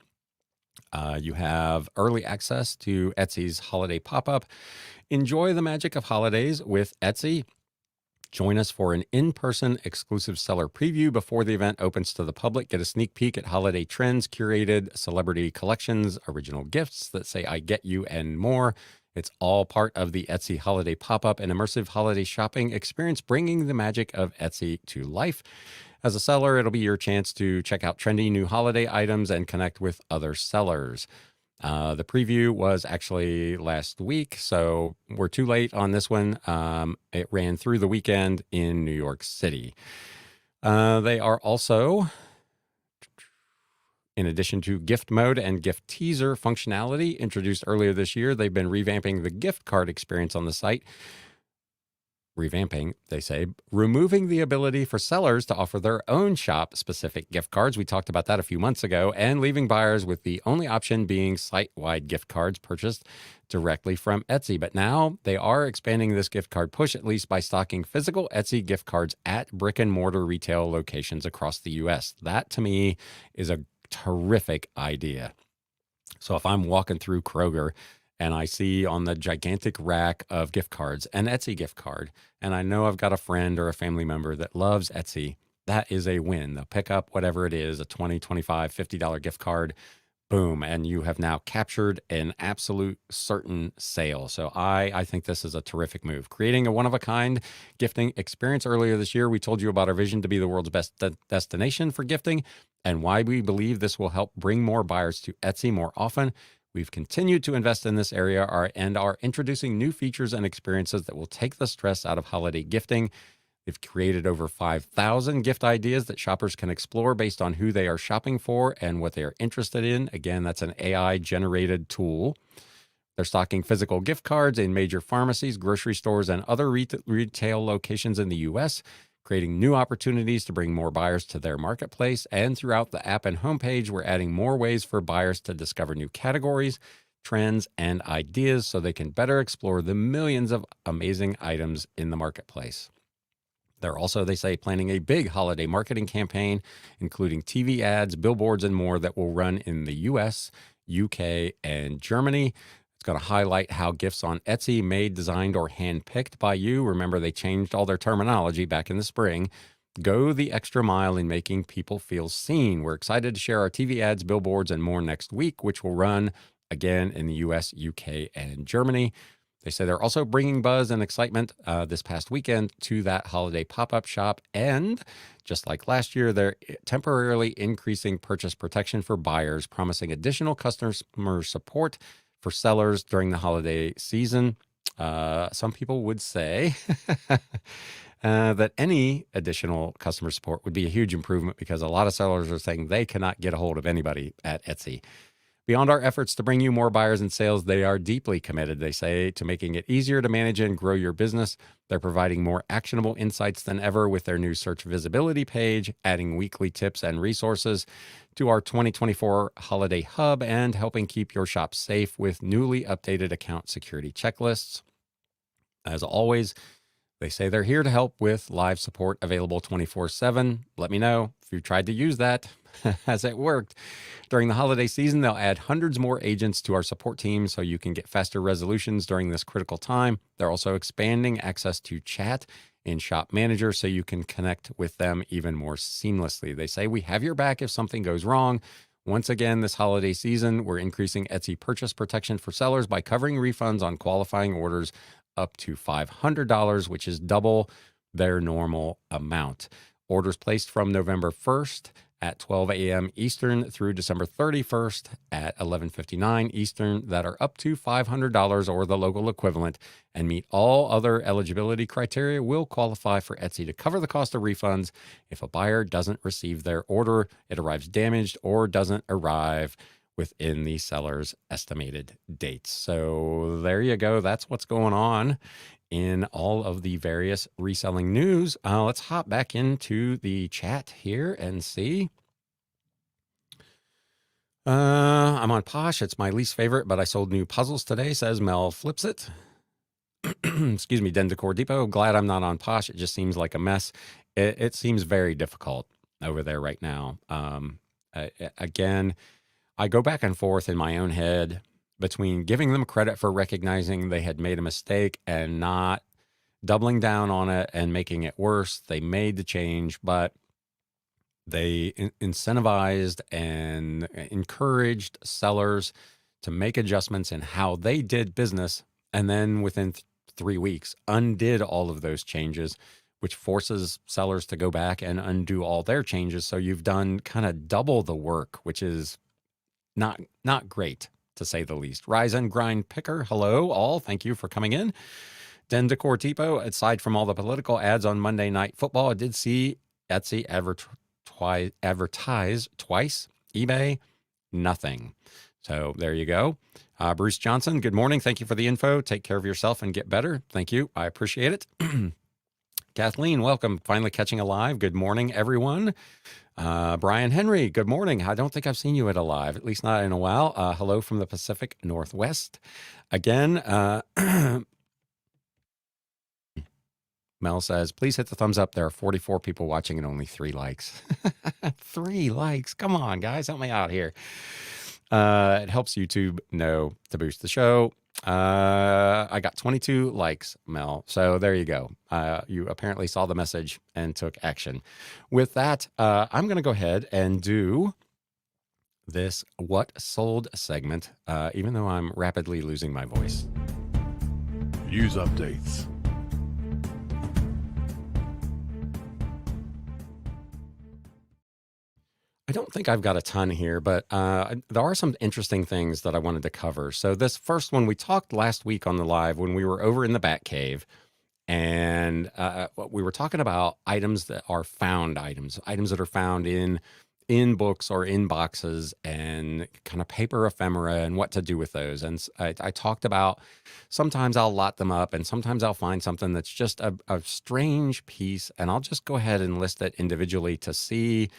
You have early access to Etsy's holiday pop-up. Enjoy the magic of holidays with Etsy. Join us for an in-person exclusive seller preview before the event opens to the public. Get a sneak peek at holiday trends, curated celebrity collections, original gifts that say "I get you," and more. It's all part of the Etsy holiday pop-up, an immersive holiday shopping experience, bringing the magic of Etsy to life. As a seller, it'll be your chance to check out trendy new holiday items and connect with other sellers. The preview was actually last week, so we're too late on this one. It ran through the weekend in New York City. They are also, in addition to gift mode and gift teaser functionality introduced earlier this year, they've been revamping the gift card experience on the site. Revamping, they say, removing the ability for sellers to offer their own shop-specific gift cards. We talked about that a few months ago, and leaving buyers with the only option being site-wide gift cards purchased directly from Etsy. But now they are expanding this gift card push, at least by stocking physical Etsy gift cards at brick-and-mortar retail locations across the U.S. That, to me, is a terrific idea. So if I'm walking through Kroger and I see on the gigantic rack of gift cards an Etsy gift card, and I know I've got a friend or a family member that loves Etsy, that is a win. They'll pick up whatever it is, a $20, $25, $50 gift card, boom, and you have now captured an absolute certain sale. So I think this is a terrific move. Creating a one-of-a-kind gifting experience. Earlier this year, we told you about our vision to be the world's best destination for gifting and why we believe this will help bring more buyers to Etsy more often. We've continued to invest in this area and are introducing new features and experiences that will take the stress out of holiday gifting. They've created over 5,000 gift ideas that shoppers can explore based on who they are shopping for and what they are interested in. Again, that's an AI-generated tool. They're stocking physical gift cards in major pharmacies, grocery stores, and other retail locations in the U.S., creating new opportunities to bring more buyers to their marketplace. And throughout the app and homepage, we're adding more ways for buyers to discover new categories, trends, and ideas so they can better explore the millions of amazing items in the marketplace. They're also, they say, planning a big holiday marketing campaign, including TV ads, billboards, and more that will run in the US, UK, and Germany. It's going to highlight how gifts on Etsy made, designed, or handpicked by you. Remember, they changed all their terminology back in the spring. Go the extra mile in making people feel seen. We're excited to share our TV ads, billboards, and more next week, which will run again in the US, UK, and Germany. They say they're also bringing buzz and excitement this past weekend to that holiday pop-up shop. And just like last year, they're temporarily increasing purchase protection for buyers, promising additional customer support for sellers during the holiday season. Some people would say that any additional customer support would be a huge improvement because a lot of sellers are saying they cannot get a hold of anybody at Etsy. Beyond our efforts to bring you more buyers and sales, they are deeply committed, they say, to making it easier to manage and grow your business. They're providing more actionable insights than ever with their new search visibility page, adding weekly tips and resources to our 2024 Holiday Hub, and helping keep your shop safe with newly updated account security checklists. As always, they say they're here to help with live support available 24/7. Let me know if you've tried to use that. Has it worked? During the holiday season, they'll add hundreds more agents to our support team so you can get faster resolutions during this critical time. They're also expanding access to chat in Shop Manager so you can connect with them even more seamlessly. They say, we have your back if something goes wrong. Once again, this holiday season, we're increasing Etsy purchase protection for sellers by covering refunds on qualifying orders up to $500, which is double their normal amount. Orders placed from November 1st at 12 a.m. Eastern through December 31st at 11:59 Eastern that are up to $500 or the local equivalent and meet all other eligibility criteria will qualify for Etsy to cover the cost of refunds if a buyer doesn't receive their order, it arrives damaged, or doesn't arrive within the seller's estimated dates. So there you go. That's what's going on in all of the various reselling news. Let's hop back into the chat here and see. I'm on Posh. It's my least favorite, but I sold new puzzles today, says Mel Flips It. Excuse me, Den Decor Depot. Glad I'm not on Posh. It just seems like a mess. It seems very difficult over there right now. Again, I go back and forth in my own head between giving them credit for recognizing they had made a mistake and not doubling down on it and making it worse. They made the change, but they incentivized and encouraged sellers to make adjustments in how they did business. And then within 3 weeks, undid all of those changes, which forces sellers to go back and undo all their changes. So you've done kind of double the work, which is not great, to say the least. Rise and Grind Picker, hello all. Thank you for coming in. Den Decor Depot, aside from all the political ads on Monday Night Football, I did see Etsy advertise twice. eBay, nothing. So there you go. Bruce Johnson, good morning. Thank you for the info. Take care of yourself and get better. Thank you. I appreciate it. Kathleen, welcome. Finally catching a live. Good morning, everyone. Brian Henry, good morning. I don't think I've seen you at a live, at least not in a while. Hello from the Pacific Northwest. Again, Mel says, please hit the thumbs up. There are 44 people watching and only 3 likes. 3 likes. Come on, guys. Help me out here. It helps YouTube know to boost the show. I got 22 likes, Mel. So there you go. You apparently saw the message and took action. With that, I'm going to go ahead and do this What Sold segment, even though I'm rapidly losing my voice. Use updates. I don't think I've got a ton here, but there are some interesting things that I wanted to cover. So this first one, we talked last week on the live when we were over in the Bat Cave, and we were talking about items that are found items that are found in books or in boxes and kind of paper ephemera and what to do with those. And I talked about sometimes I'll lot them up and sometimes I'll find something that's just a strange piece and I'll just go ahead and list it individually to see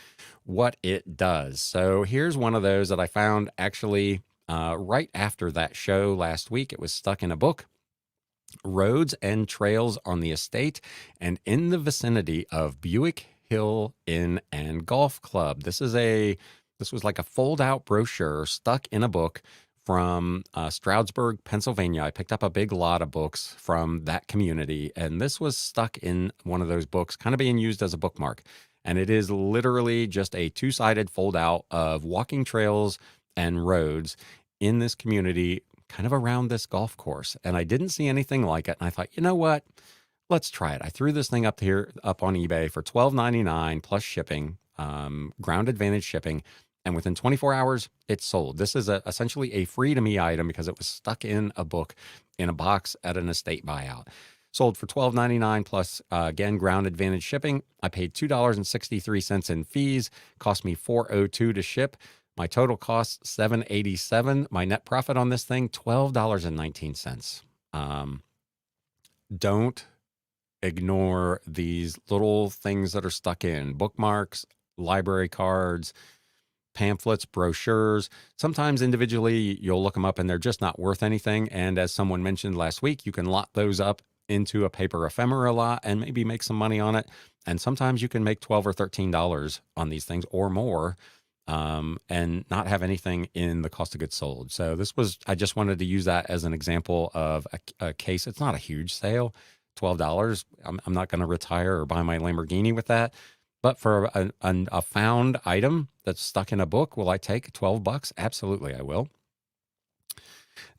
what it does. So here's one of those that I found actually right after that show last week. It was stuck in a book. Roads and trails on the estate and in the vicinity of Buick Hill Inn and Golf Club. This was like a fold-out brochure stuck in a book from Stroudsburg, Pennsylvania. I picked up a big lot of books from that community, and this was stuck in one of those books, kind of being used as a bookmark. And it is literally just a 2-sided fold-out of walking trails and roads in this community, kind of around this golf course. And I didn't see anything like it. And I thought, you know what? Let's try it. I threw this thing up on eBay for $12.99 plus shipping, ground advantage shipping. And within 24 hours, it sold. This is essentially a free to me item because it was stuck in a book in a box at an estate buyout. Sold for $12.99 plus, again, ground advantage shipping. I paid $2.63 in fees. Cost me $4.02 to ship. My total cost $7.87. My net profit on this thing, $12.19. Don't ignore these little things that are stuck in bookmarks, library cards, pamphlets, brochures. Sometimes individually you'll look them up and they're just not worth anything. And as someone mentioned last week, you can lot those up into a paper ephemera lot and maybe make some money on it. And sometimes you can make $12 or $13 on these things or more, and not have anything in the cost of goods sold. So I just wanted to use that as an example of a case. It's not a huge sale, $12. I'm not going to retire or buy my Lamborghini with that. But for a found item that's stuck in a book, will I take $12? Absolutely, I will.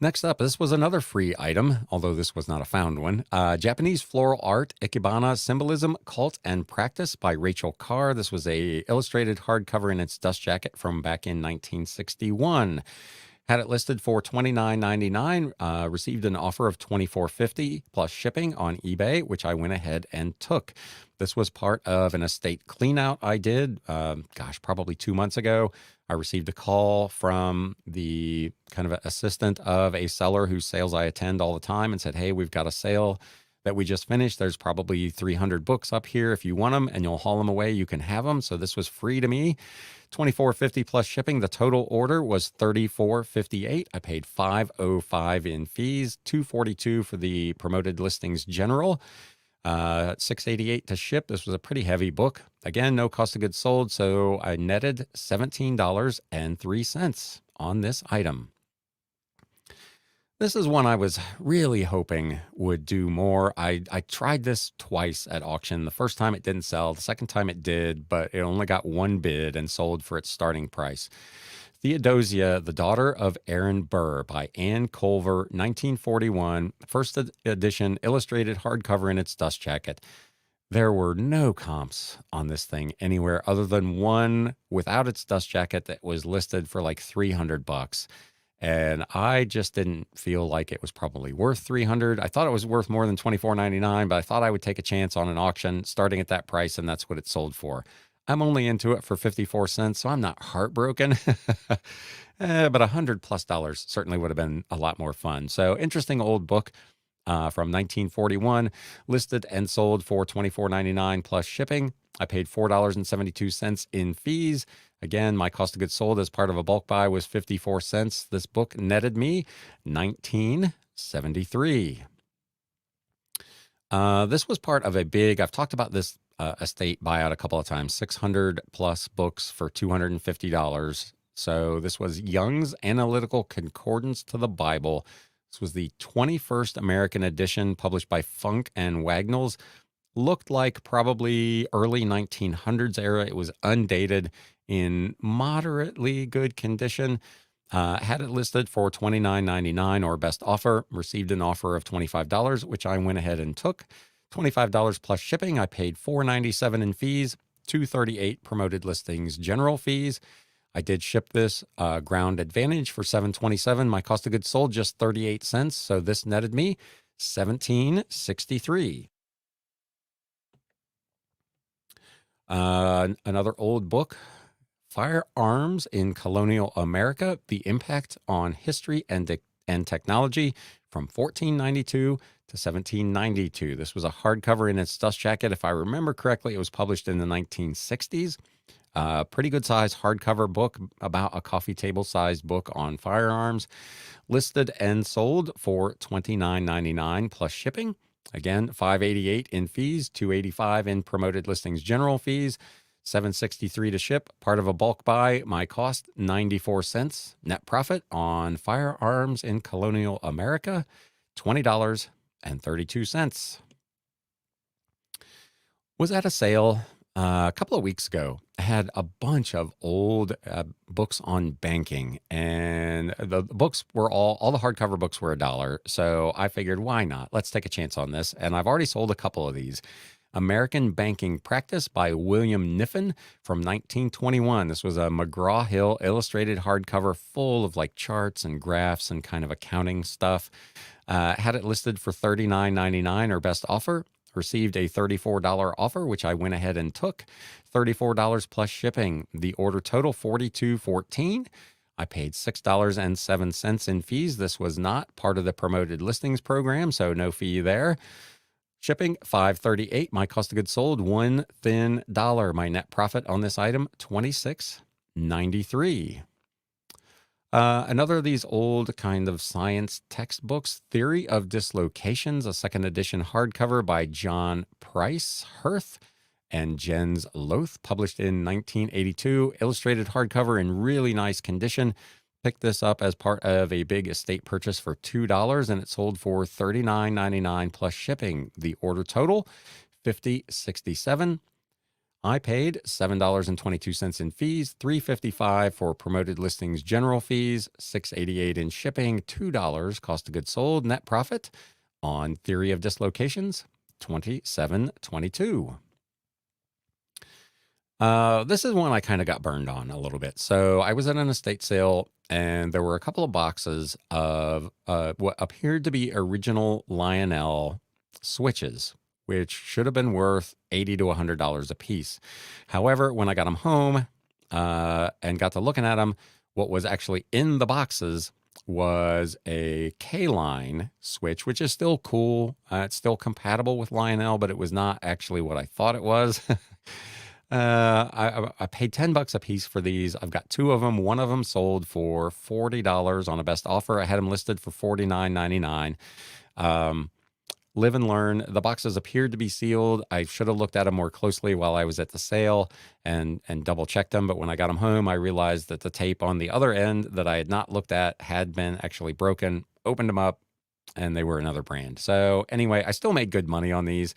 Next up, this was another free item, although this was not a found one. Japanese Floral Art, Ikebana Symbolism, Cult and Practice by Rachel Carr. This was a illustrated hardcover in its dust jacket from back in 1961. Had it listed for $29.99, received an offer of $24.50 plus shipping on eBay, which I went ahead and took. This was part of an estate cleanout I did, probably 2 months ago. I received a call from the kind of assistant of a seller whose sales I attend all the time and said, hey, we've got a sale that we just finished. There's probably 300 books up here. If you want them and you'll haul them away, you can have them. So this was free to me. $24.50 plus shipping. The total order was $34.58. I paid $5.05 in fees, $2.42 for the promoted listings general, $6.88 to ship. This was a pretty heavy book. Again, no cost of goods sold, so I netted $17.03 on this item. This is one I was really hoping would do more. I tried this twice at auction. The first time it didn't sell. The second time it did, but it only got one bid and sold for its starting price. Theodosia, the Daughter of Aaron Burr by Ann Culver, 1941. First edition, illustrated hardcover in its dust jacket. There were no comps on this thing anywhere other than one without its dust jacket that was listed for like $300. And I just didn't feel like it was probably worth $300. I thought it was worth more than $24.99, but I thought I would take a chance on an auction starting at that price, and that's what it sold for. I'm only into it for 54 cents, so I'm not heartbroken. But $100+ certainly would have been a lot more fun. So interesting old book from 1941, listed and sold for $24.99 plus shipping. I paid $4.72 in fees. Again, my cost of goods sold as part of a bulk buy was 54 cents. This book netted me $19.73. This was part of a big, I've talked about this estate buyout a couple of times, 600 plus books for $250. So this was Young's Analytical Concordance to the Bible. This was the 21st American edition published by Funk and Wagnalls. Looked like probably early 1900s era. It was undated, in moderately good condition. Had it listed for $29.99 or best offer. Received an offer of $25, which I went ahead and took. $25 plus shipping. I paid $4.97 in fees, $2.38 promoted listings general fees. I did ship this Ground Advantage for $7.27. My cost of goods sold just 38 cents, so this netted me $17.63. Another old book, Firearms in Colonial America, The Impact on History and Technology from 1492 to 1792. This was a hardcover in its dust jacket. If I remember correctly, it was published in the 1960s. Pretty good size hardcover book, about a coffee table sized book on firearms, listed and sold for $29.99 plus shipping. Again, $5.88 in fees, $2.85 in promoted listings general fees, $7.63 to ship. Part of a bulk buy. My cost 94 cents. Net profit on Firearms in Colonial America, $20.32. Was at a sale a couple of weeks ago. I had a bunch of old books on banking, and the books were all the hardcover books were $1. So I figured, why not? Let's take a chance on this. And I've already sold a couple of these. American Banking Practice by William Kniffen from 1921. This was a McGraw-Hill illustrated hardcover full of like charts and graphs and kind of accounting stuff. Had it listed for $39.99 or best offer. Received a $34 offer, which I went ahead and took. $34 plus shipping. The order total $42.14. I paid $6.07 in fees. This was not part of the promoted listings program, so no fee there. Shipping $5.38. My cost of goods sold $1 thin dollar. My net profit on this item $26.93. Another of these old kind of science textbooks, Theory of Dislocations, a second edition hardcover by John Price Hirth and Jens Loth, published in 1982. Illustrated hardcover in really nice condition. Picked this up as part of a big estate purchase for $2, and it sold for $39.99 plus shipping. The order total, $50.67. I paid $7.22 in fees, $3.55 for promoted listings general fees, $6.88 in shipping, $2 cost of goods sold. Net profit on theory of dislocations, $27.22. This is one I kind of got burned on a little bit. So I was at an estate sale, and there were a couple of boxes of what appeared to be original Lionel switches, which should have been worth $80 to $100 a piece. However, when I got them home and got to looking at them, what was actually in the boxes was a K-line switch, which is still cool. It's still compatible with Lionel, but it was not actually what I thought it was. I paid $10 a piece for these. I've got two of them. One of them sold for $40 on a best offer. I had them listed for $49.99. Live and learn. The boxes appeared to be sealed. I should have looked at them more closely while I was at the sale and double checked them. But when I got them home, I realized that the tape on the other end that I had not looked at had been actually broken. Opened them up, and they were another brand. So anyway, I still made good money on these.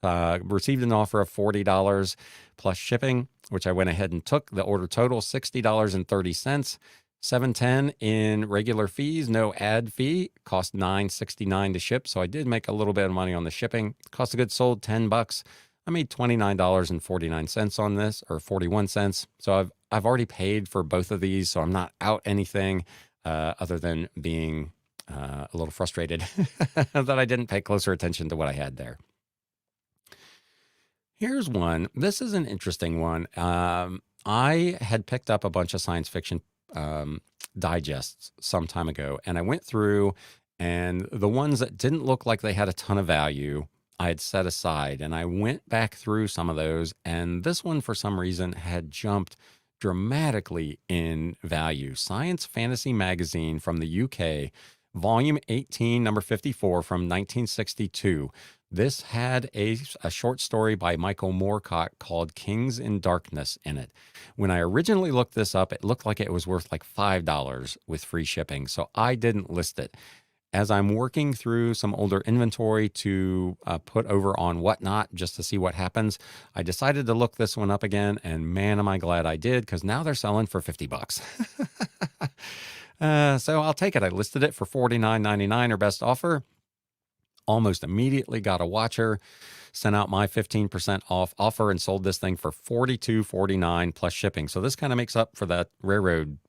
Received an offer of $40 plus shipping, which I went ahead and took. The order total, $60.30. $7.10 in regular fees, no ad fee, cost $9.69 to ship. So I did make a little bit of money on the shipping. Cost of goods sold, $10. I made $29.49 on this, or 41 cents. So I've already paid for both of these, so I'm not out anything other than being a little frustrated that I didn't pay closer attention to what I had there. Here's one. This is an interesting one. I had picked up a bunch of science fiction digests some time ago, and I went through, and the ones that didn't look like they had a ton of value, I had set aside, and I went back through some of those, and this one for some reason had jumped dramatically in value. Science Fantasy Magazine from the UK, volume 18, number 54 from 1962. This had a short story by Michael Moorcock called Kings in Darkness in it. When I originally looked this up, it looked like it was worth like $5 with free shipping, so I didn't list it. As I'm working through some older inventory to put over on Whatnot just to see what happens, I decided to look this one up again, and man, am I glad I did, because now they're selling for $50. So I'll take it. I listed it for $49.99 or best offer. Almost immediately got a watcher, sent out my 15% off offer, and sold this thing for $42.49 plus shipping. So this kind of makes up for that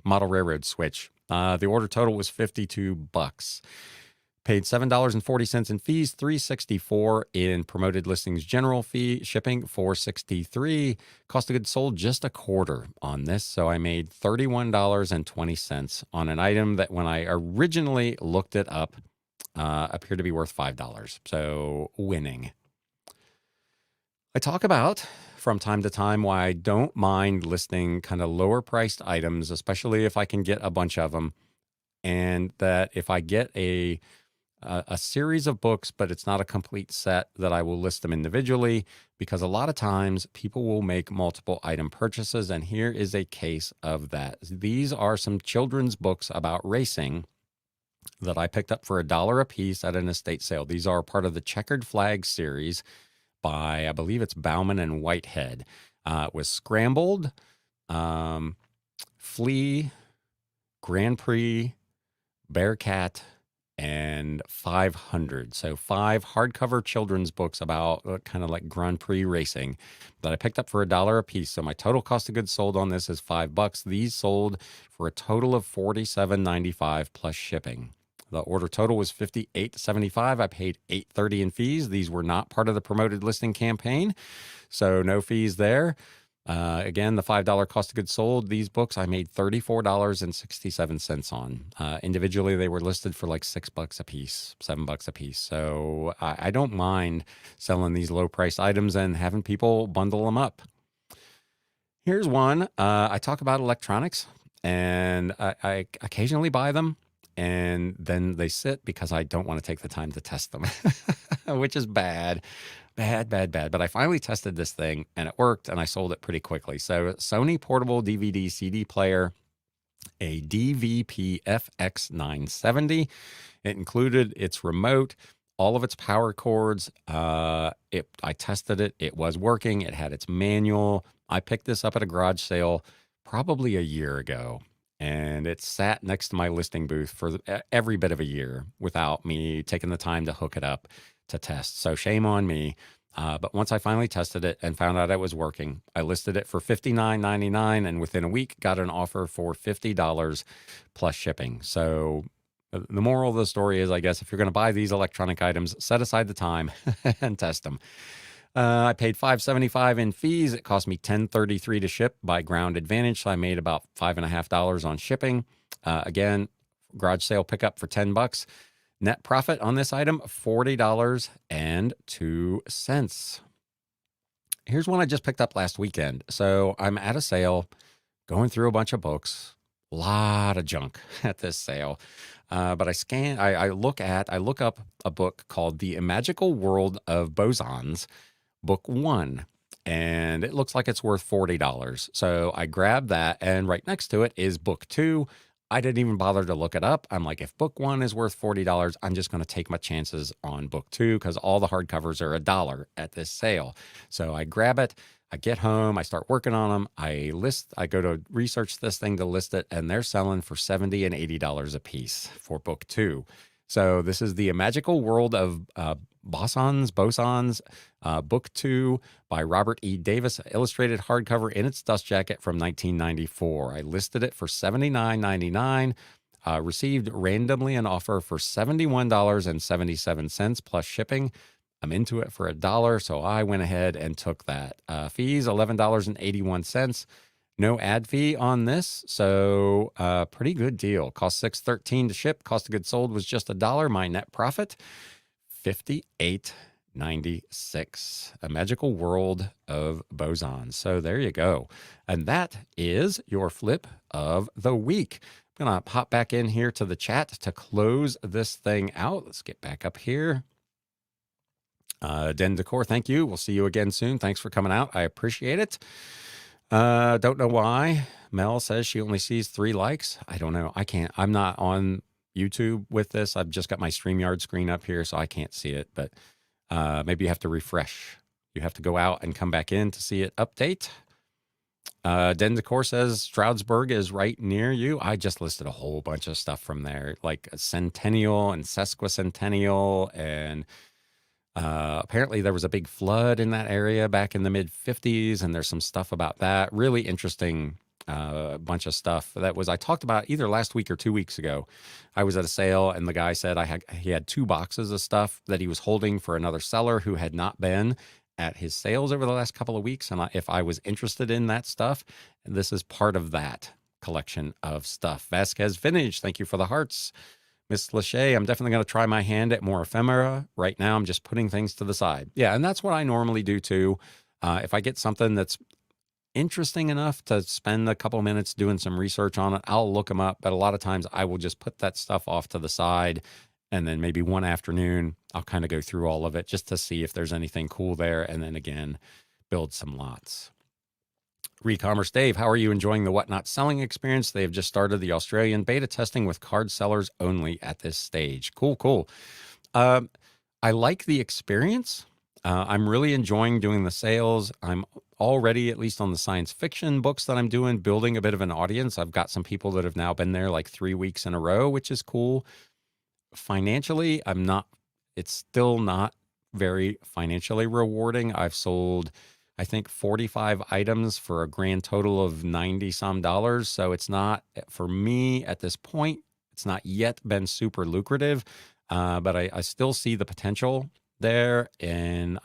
model railroad switch. The order total was $52. Paid $7.40 in fees, $3.64 in promoted listings general fee, shipping $4.63. Cost of goods sold just a quarter on this, so I made $31.20 on an item that when I originally looked it up appeared to be worth $5. So winning. I talk about from time to time why I don't mind listing kind of lower priced items, especially if I can get a bunch of them, and that if I get a series of books, but it's not a complete set, that I will list them individually, because a lot of times people will make multiple item purchases. And here is a case of that. These are some children's books about racing that I picked up for $1 a piece at an estate sale. These are part of the Checkered Flag series by, I believe it's Bauman and Whitehead. It was Scrambled, Flea, Grand Prix, Bearcat, and 500. So 5 hardcover children's books about kind of like Grand Prix racing that I picked up for $1 a piece. So my total cost of goods sold on this is $5. These sold for a total of $47.95 plus shipping. The order total was $58.75. I paid $8.30 in fees. These were not part of the promoted listing campaign, so no fees there. Again, the $5 cost of goods sold. These books I made $34.67 on. Individually, they were listed for like $6 a piece, $7 a piece. So I don't mind selling these low priced items and having people bundle them up. Here's one. I talk about electronics, and I occasionally buy them, and then they sit because I don't want to take the time to test them, which is bad. But I finally tested this thing, and it worked, and I sold it pretty quickly. So Sony portable DVD CD player. a DVP FX970. It included its remote, all of its power cords. I tested it. It was working. It had its manual. I picked this up at a garage sale probably a year ago, and it sat next to my listing booth for every bit of a year without me taking the time to hook it up to test. So shame on me. But once I finally tested it and found out it was working, I listed it for $59.99, and within a week got an offer for $50 plus shipping. So the moral of the story is, I guess, if you're going to buy these electronic items, set aside the time and test them. I paid $5.75 in fees. It cost me $10.33 to ship by Ground Advantage, so I made about $5.50 on shipping. Again, garage sale pickup for $10. Net profit on this item, $40.02. Here's one I just picked up last weekend. So I'm at a sale, going through a bunch of books, a lot of junk at this sale. But I look up a book called The Magical World of Bosons, Book 1, and it looks like it's worth $40. So I grabbed that, and right next to it is Book 2. I didn't even bother to look it up. I'm like, if Book 1 is worth $40, I'm just going to take my chances on Book 2 because all the hardcovers are $1 at this sale. So I grab it. I get home, I start working on them. I go to research this thing to list it, and they're selling for $70 and $80 a piece for Book 2. So this is The Magical World of Bosons, Book 2 by Robert E. Davis, illustrated hardcover in its dust jacket from 1994. I listed it for $79.99. Received randomly an offer for $71.77 plus shipping. I'm into it for $1, so I went ahead and took that. Fees, $11.81. No ad fee on this, so pretty good deal. Cost $6.13 to ship. Cost of goods sold was just $1. My net profit, $58.96. A Magical World of Bosons. So there you go. And that is your flip of the week. I'm going to hop back in here to the chat to close this thing out. Let's get back up here. Den Decor, thank you. We'll see you again soon. Thanks for coming out. I appreciate it. Don't know why. Mel says she only sees 3 likes. I don't know. I'm not on YouTube with this. I've just got my StreamYard screen up here, so I can't see it. But maybe you have to refresh. You have to go out and come back in to see it update. Den Decor says Stroudsburg is right near you. I just listed a whole bunch of stuff from there, like a centennial and sesquicentennial, and apparently there was a big flood in that area back in the mid 50s, and there's some stuff about that. Really interesting bunch of stuff I talked about either last week or 2 weeks ago. I was at a sale, and the guy said he had 2 boxes of stuff that he was holding for another seller who had not been at his sales over the last couple of weeks, and if I was interested in that stuff, this is part of that collection of stuff. Vasquez Vintage, thank you for the hearts. Miss Lachey, I'm definitely going to try my hand at more ephemera. Right now, I'm just putting things to the side. Yeah, and that's what I normally do too. If I get something that's interesting enough to spend a couple minutes doing some research on it, I'll look them up. But a lot of times I will just put that stuff off to the side. And then maybe one afternoon, I'll kind of go through all of it just to see if there's anything cool there. And then again, build some lots. Recommerce Dave, how are you enjoying the Whatnot selling experience? They have just started the Australian beta testing with card sellers only at this stage. Cool. I like the experience. I'm really enjoying doing the sales. I'm already, at least on the science fiction books that I'm doing, building a bit of an audience. I've got some people that have now been there like 3 weeks in a row, which is cool. Financially, it's still not very financially rewarding. I've sold, I think, 45 items for a grand total of 90 some dollars. So it's not, for me at this point, it's not yet been super lucrative, but I still see the potential there. And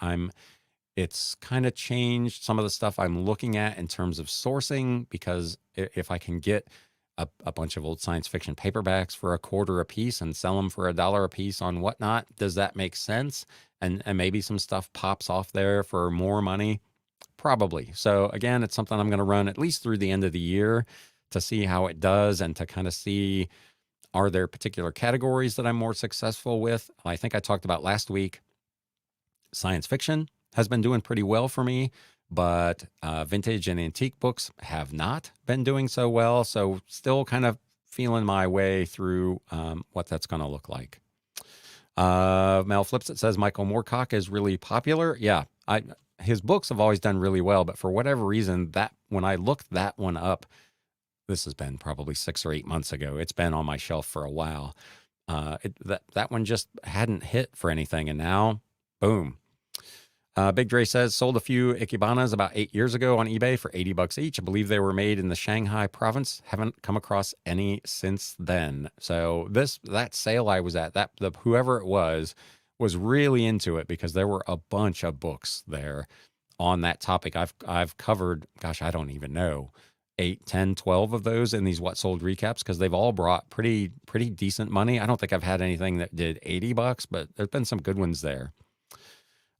it's kind of changed some of the stuff I'm looking at in terms of sourcing, because if I can get a bunch of old science fiction paperbacks for $0.25 a piece and sell them for $1 a piece on Whatnot, does that make sense? And maybe some stuff pops off there for more money. Probably. So again, it's something I'm going to run at least through the end of the year to see how it does, and to kind of see, are there particular categories that I'm more successful with? I think I talked about last week, science fiction has been doing pretty well for me. but vintage and antique books have not been doing so well. So still kind of feeling my way through what that's going to look like. Mel Flips it says Michael Moorcock is really popular. Yeah, his books have always done really well, but for whatever reason, that when I looked that one up, this has been probably 6 or 8 months ago. It's been on my shelf for a while. That one just hadn't hit for anything, and now, boom. Big Dre says sold a few Ikibanas about 8 years ago on eBay for $80 each. I believe they were made in the Shanghai province. Haven't come across any since then. So that sale I was at, whoever it was really into it because there were a bunch of books there on that topic. I've covered, gosh, I don't even know, 8, 10, 12 of those in these what sold recaps because they've all brought pretty decent money. I don't think I've had anything that did $80, but there's been some good ones there.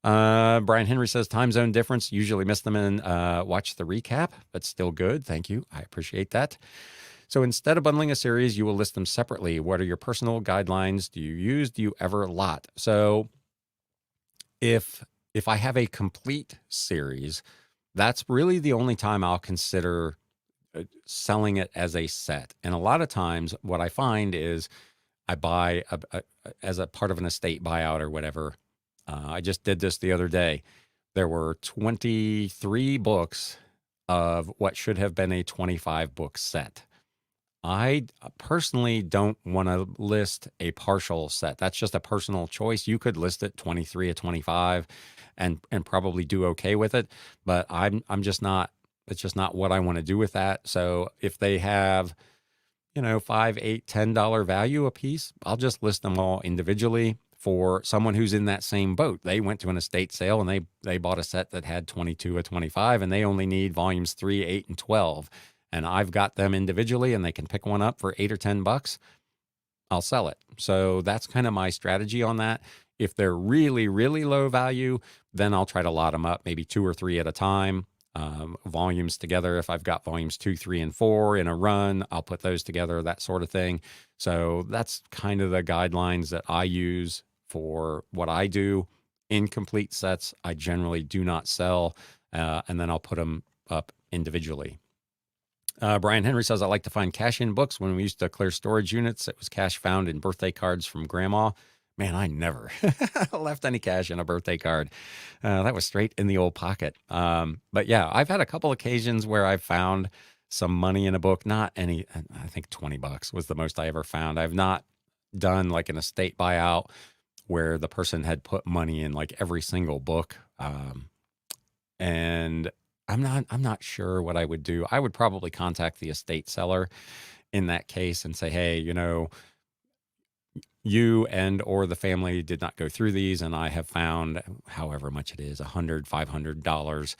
Brian Henry says time zone difference. Usually miss them and watch the recap, but still good. Thank you. I appreciate that. So instead of bundling a series, you will list them separately. What are your personal guidelines? Do you use? Do you ever lot? So if I have a complete series, that's really the only time I'll consider selling it as a set. And a lot of times what I find is I buy as a part of an estate buyout or whatever. I just did this the other day. There were 23 books of what should have been a 25 book set. I personally don't want to list a partial set. That's just a personal choice. You could list it 23 or 25 and probably do okay with it, but I'm just not, it's just not what I want to do with that. So if they have, $5, $8, $10 value a piece, I'll just list them all individually. For someone who's in that same boat, they went to an estate sale and they bought a set that had 22 or 25 and they only need volumes 3, 8, and 12. And I've got them individually and they can pick one up for $8 or $10. I'll sell it. So that's kind of my strategy on that. If they're really, really low value, then I'll try to lot them up, maybe 2 or 3 at a time. Volumes together. If I've got volumes 2, 3, and 4 in a run, I'll put those together, that sort of thing. So that's kind of the guidelines that I use for what I do. Incomplete sets, I generally do not sell, and then I'll put them up individually. Brian Henry says, I like to find cash in books. When we used to clear storage units, it was cash found in birthday cards from grandma. Man, I never left any cash in a birthday card. That was straight in the old pocket. But yeah, I've had a couple occasions where I've found some money in a book. Not any, I think $20 was the most I ever found. I've not done like an estate buyout where the person had put money in like every single book. And I'm not sure what I would do. I would probably contact the estate seller in that case and say, hey, you and or the family did not go through these, and I have found however much it is, $100, $500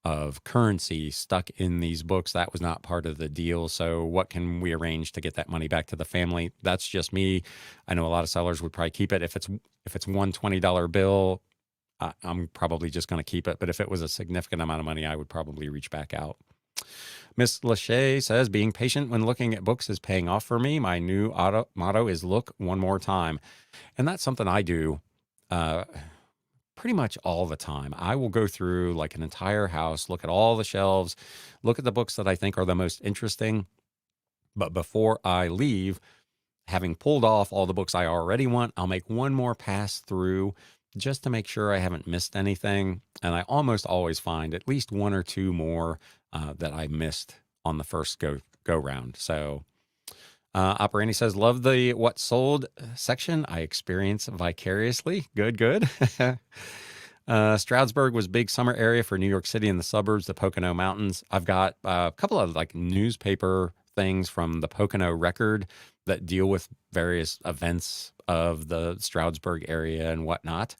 of currency stuck in these books. That was not part of the deal. So what can we arrange to get that money back to the family? That's just me. I know a lot of sellers would probably keep it. If it's one $20 bill, I'm probably just going to keep it. But if it was a significant amount of money, I would probably reach back out. Miss Lachey says, being patient when looking at books is paying off for me. My new motto is look one more time. And that's something I do pretty much all the time. I will go through like an entire house, look at all the shelves, look at the books that I think are the most interesting. But before I leave, having pulled off all the books I already want, I'll make one more pass through just to make sure I haven't missed anything. And I almost always find at least 1 or 2 more that I missed on the first go round. So Operandi says, love the what sold section. I experience vicariously. Good. Stroudsburg was big summer area for New York City and the suburbs, the Pocono Mountains. I've got a couple of like newspaper things from the Pocono Record that deal with various events of the Stroudsburg area and whatnot.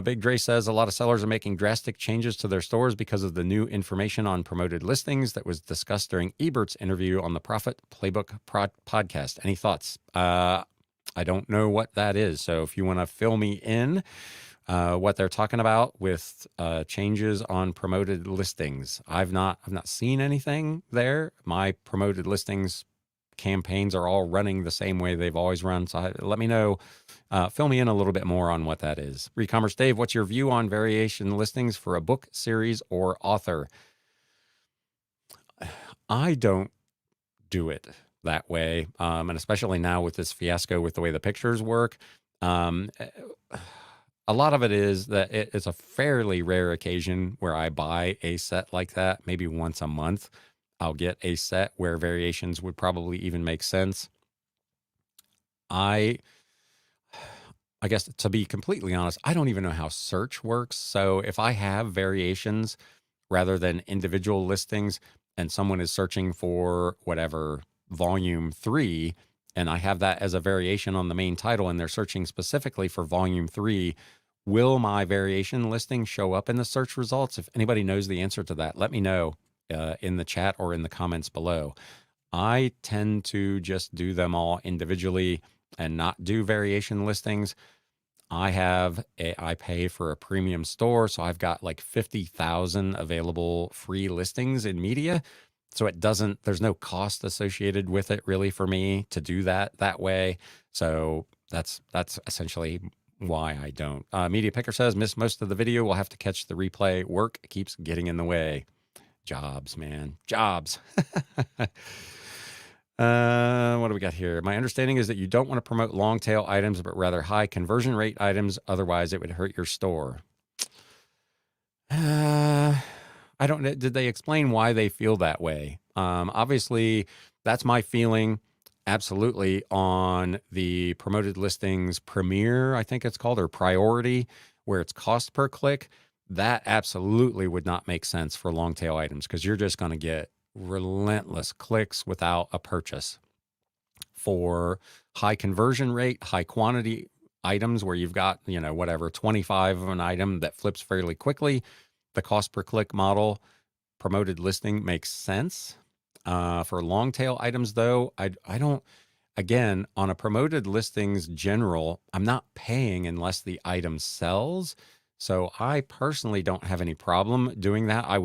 Big Dre says a lot of sellers are making drastic changes to their stores because of the new information on promoted listings that was discussed during Ebert's interview on the Profit Playbook podcast. Any thoughts? I don't know what that is. So if you want to fill me in what they're talking about with changes on promoted listings, I've not seen anything there. My promoted listings campaigns are all running the same way they've always run. So let me know, fill me in a little bit more on what that is. Recommerce Dave, what's your view on variation listings for a book, series, or author? I don't do it that way. And especially now with this fiasco with the way the pictures work. Um, a lot of it is that it's a fairly rare occasion where I buy a set like that. Maybe once a month, I'll get a set where variations would probably even make sense. I guess to be completely honest, I don't even know how search works. So if I have variations rather than individual listings and someone is searching for whatever volume 3 and I have that as a variation on the main title and they're searching specifically for volume 3, will my variation listing show up in the search results? If anybody knows the answer to that, let me know in the chat or in the comments below. I tend to just do them all individually and not do variation listings. I pay for a premium store, so I've got like 50,000 available free listings in media. So there's no cost associated with it really for me to do that way. So that's essentially why I don't. Media Picker says, missed most of the video. We'll have to catch the replay. Work keeps getting in the way. Jobs, man, jobs. What do we got here? My understanding is that you don't want to promote long tail items, but rather high conversion rate items. Otherwise, it would hurt your store. I don't know. Did they explain why they feel that way? Obviously, that's my feeling. Absolutely on the promoted listings premier, I think it's called, or priority, where it's cost per click. That absolutely would not make sense for long tail items because you're just going to get relentless clicks without a purchase. For high conversion rate, high quantity items where you've got, whatever, 25 of an item that flips fairly quickly, the cost per click model, promoted listing makes sense. For long tail items though, I don't, again, on a promoted listings general, I'm not paying unless the item sells. So I personally don't have any problem doing that. I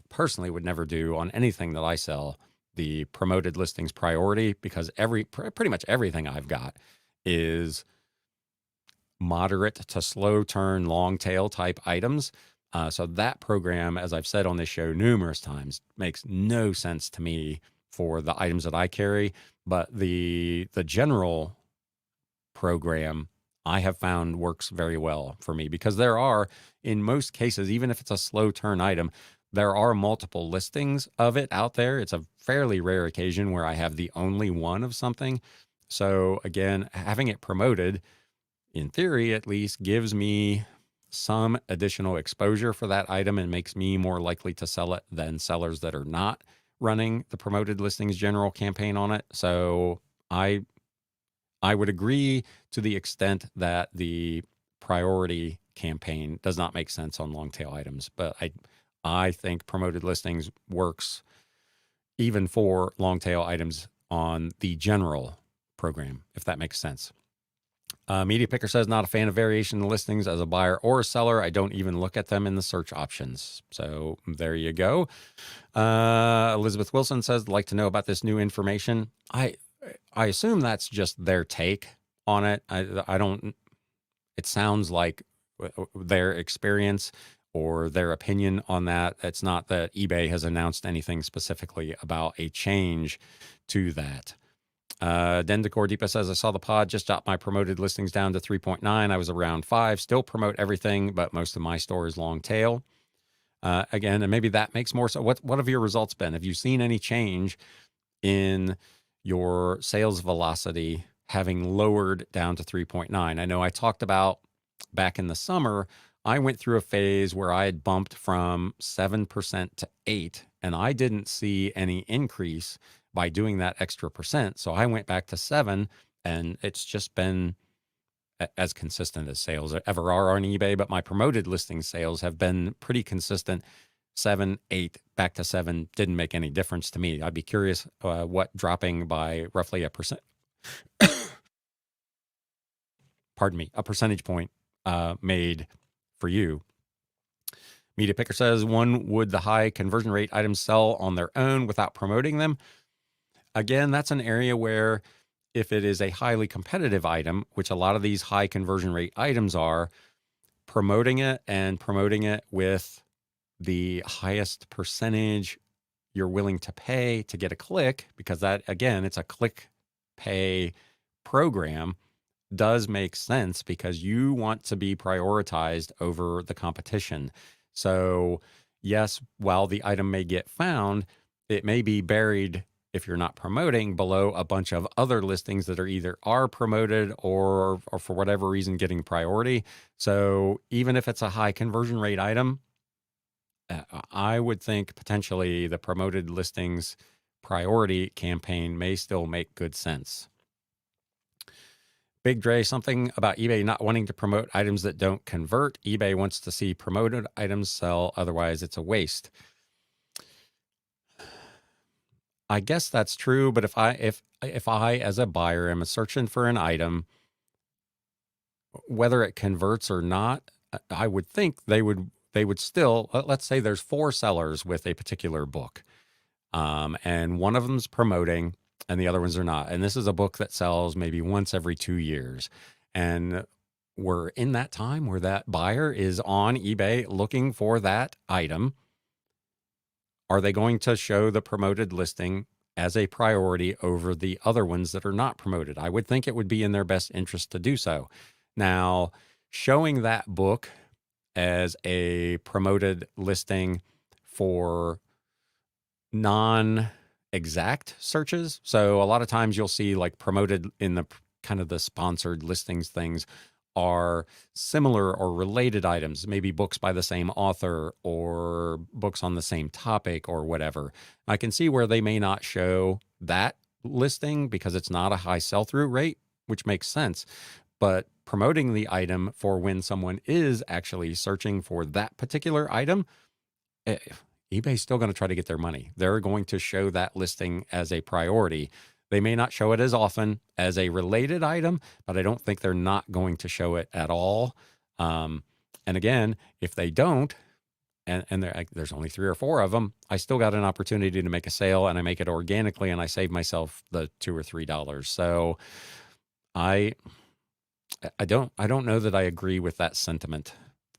personally would never do on anything that I sell the promoted listings priority because pretty much everything I've got is moderate to slow turn, long tail type items. So that program, as I've said on this show numerous times, makes no sense to me for the items that I carry. But the general program I have found works very well for me because there are, in most cases, even if it's a slow turn item, there are multiple listings of it out there. It's a fairly rare occasion where I have the only one of something. So again, having it promoted, in theory at least, gives me some additional exposure for that item and makes me more likely to sell it than sellers that are not running the promoted listings general campaign on it. So I would agree to the extent that the priority campaign does not make sense on long tail items, but I think promoted listings works even for long tail items on the general program, if that makes sense. Media Picker says, not a fan of variation listings as a buyer or a seller. I don't even look at them in the search options. So there you go. Elizabeth Wilson says, like to know about this new information. I assume that's just their take on it. I don't, it sounds like their experience or their opinion on that. It's not that eBay has announced anything specifically about a change to that. Dendicor Deepa says, I saw the pod, just dropped my promoted listings down to 3.9. I was around 5, still promote everything, but most of my store is long tail. Again, and maybe that makes more. So what have your results been? Have you seen any change in your sales velocity having lowered down to 3.9? I know I talked about back in the summer, I went through a phase where I had bumped from 7% to 8%, and I didn't see any increase by doing that extra percent. So I went back to 7%, and it's just been as consistent as sales ever are on eBay. But my promoted listing sales have been pretty consistent. 7, 8, back to 7 didn't make any difference to me. I'd be curious what dropping by roughly a percentage point made for you. Media Picker says, would the high conversion rate items sell on their own without promoting them? Again, that's an area where if it is a highly competitive item, which a lot of these high conversion rate items are, promoting it with the highest percentage you're willing to pay to get a click, because that, again, it's a click pay program, does make sense because you want to be prioritized over the competition. So, yes, while the item may get found, it may be buried, if you're not promoting, below a bunch of other listings that are either are promoted or for whatever reason getting priority. So even if it's a high conversion rate item, I would think potentially the promoted listings priority campaign may still make good sense. Big Dre, something about eBay not wanting to promote items that don't convert. eBay wants to see promoted items sell, otherwise it's a waste. I guess that's true, but if I as a buyer am searching for an item, whether it converts or not, I would think they would still, let's say there's 4 sellers with a particular book, and one of them's promoting and the other ones are not. And this is a book that sells maybe once every 2 years. And we're in that time where that buyer is on eBay looking for that item. Are they going to show the promoted listing as a priority over the other ones that are not promoted? I would think it would be in their best interest to do so. Now, showing that book as a promoted listing for non-exact searches. So a lot of times you'll see like promoted in the kind of the sponsored listings things are similar or related items, maybe books by the same author or books on the same topic or whatever. I can see where they may not show that listing because it's not a high sell-through rate, which makes sense. But promoting the item for when someone is actually searching for that particular item, eBay's still going to try to get their money. They're going to show that listing as a priority. They may not show it as often as a related item, but I don't think they're not going to show it at all. And again, if they don't, and there's only 3 or 4 of them, I still got an opportunity to make a sale, and I make it organically, and I save myself the $2 or $3. So I don't know that I agree with that sentiment,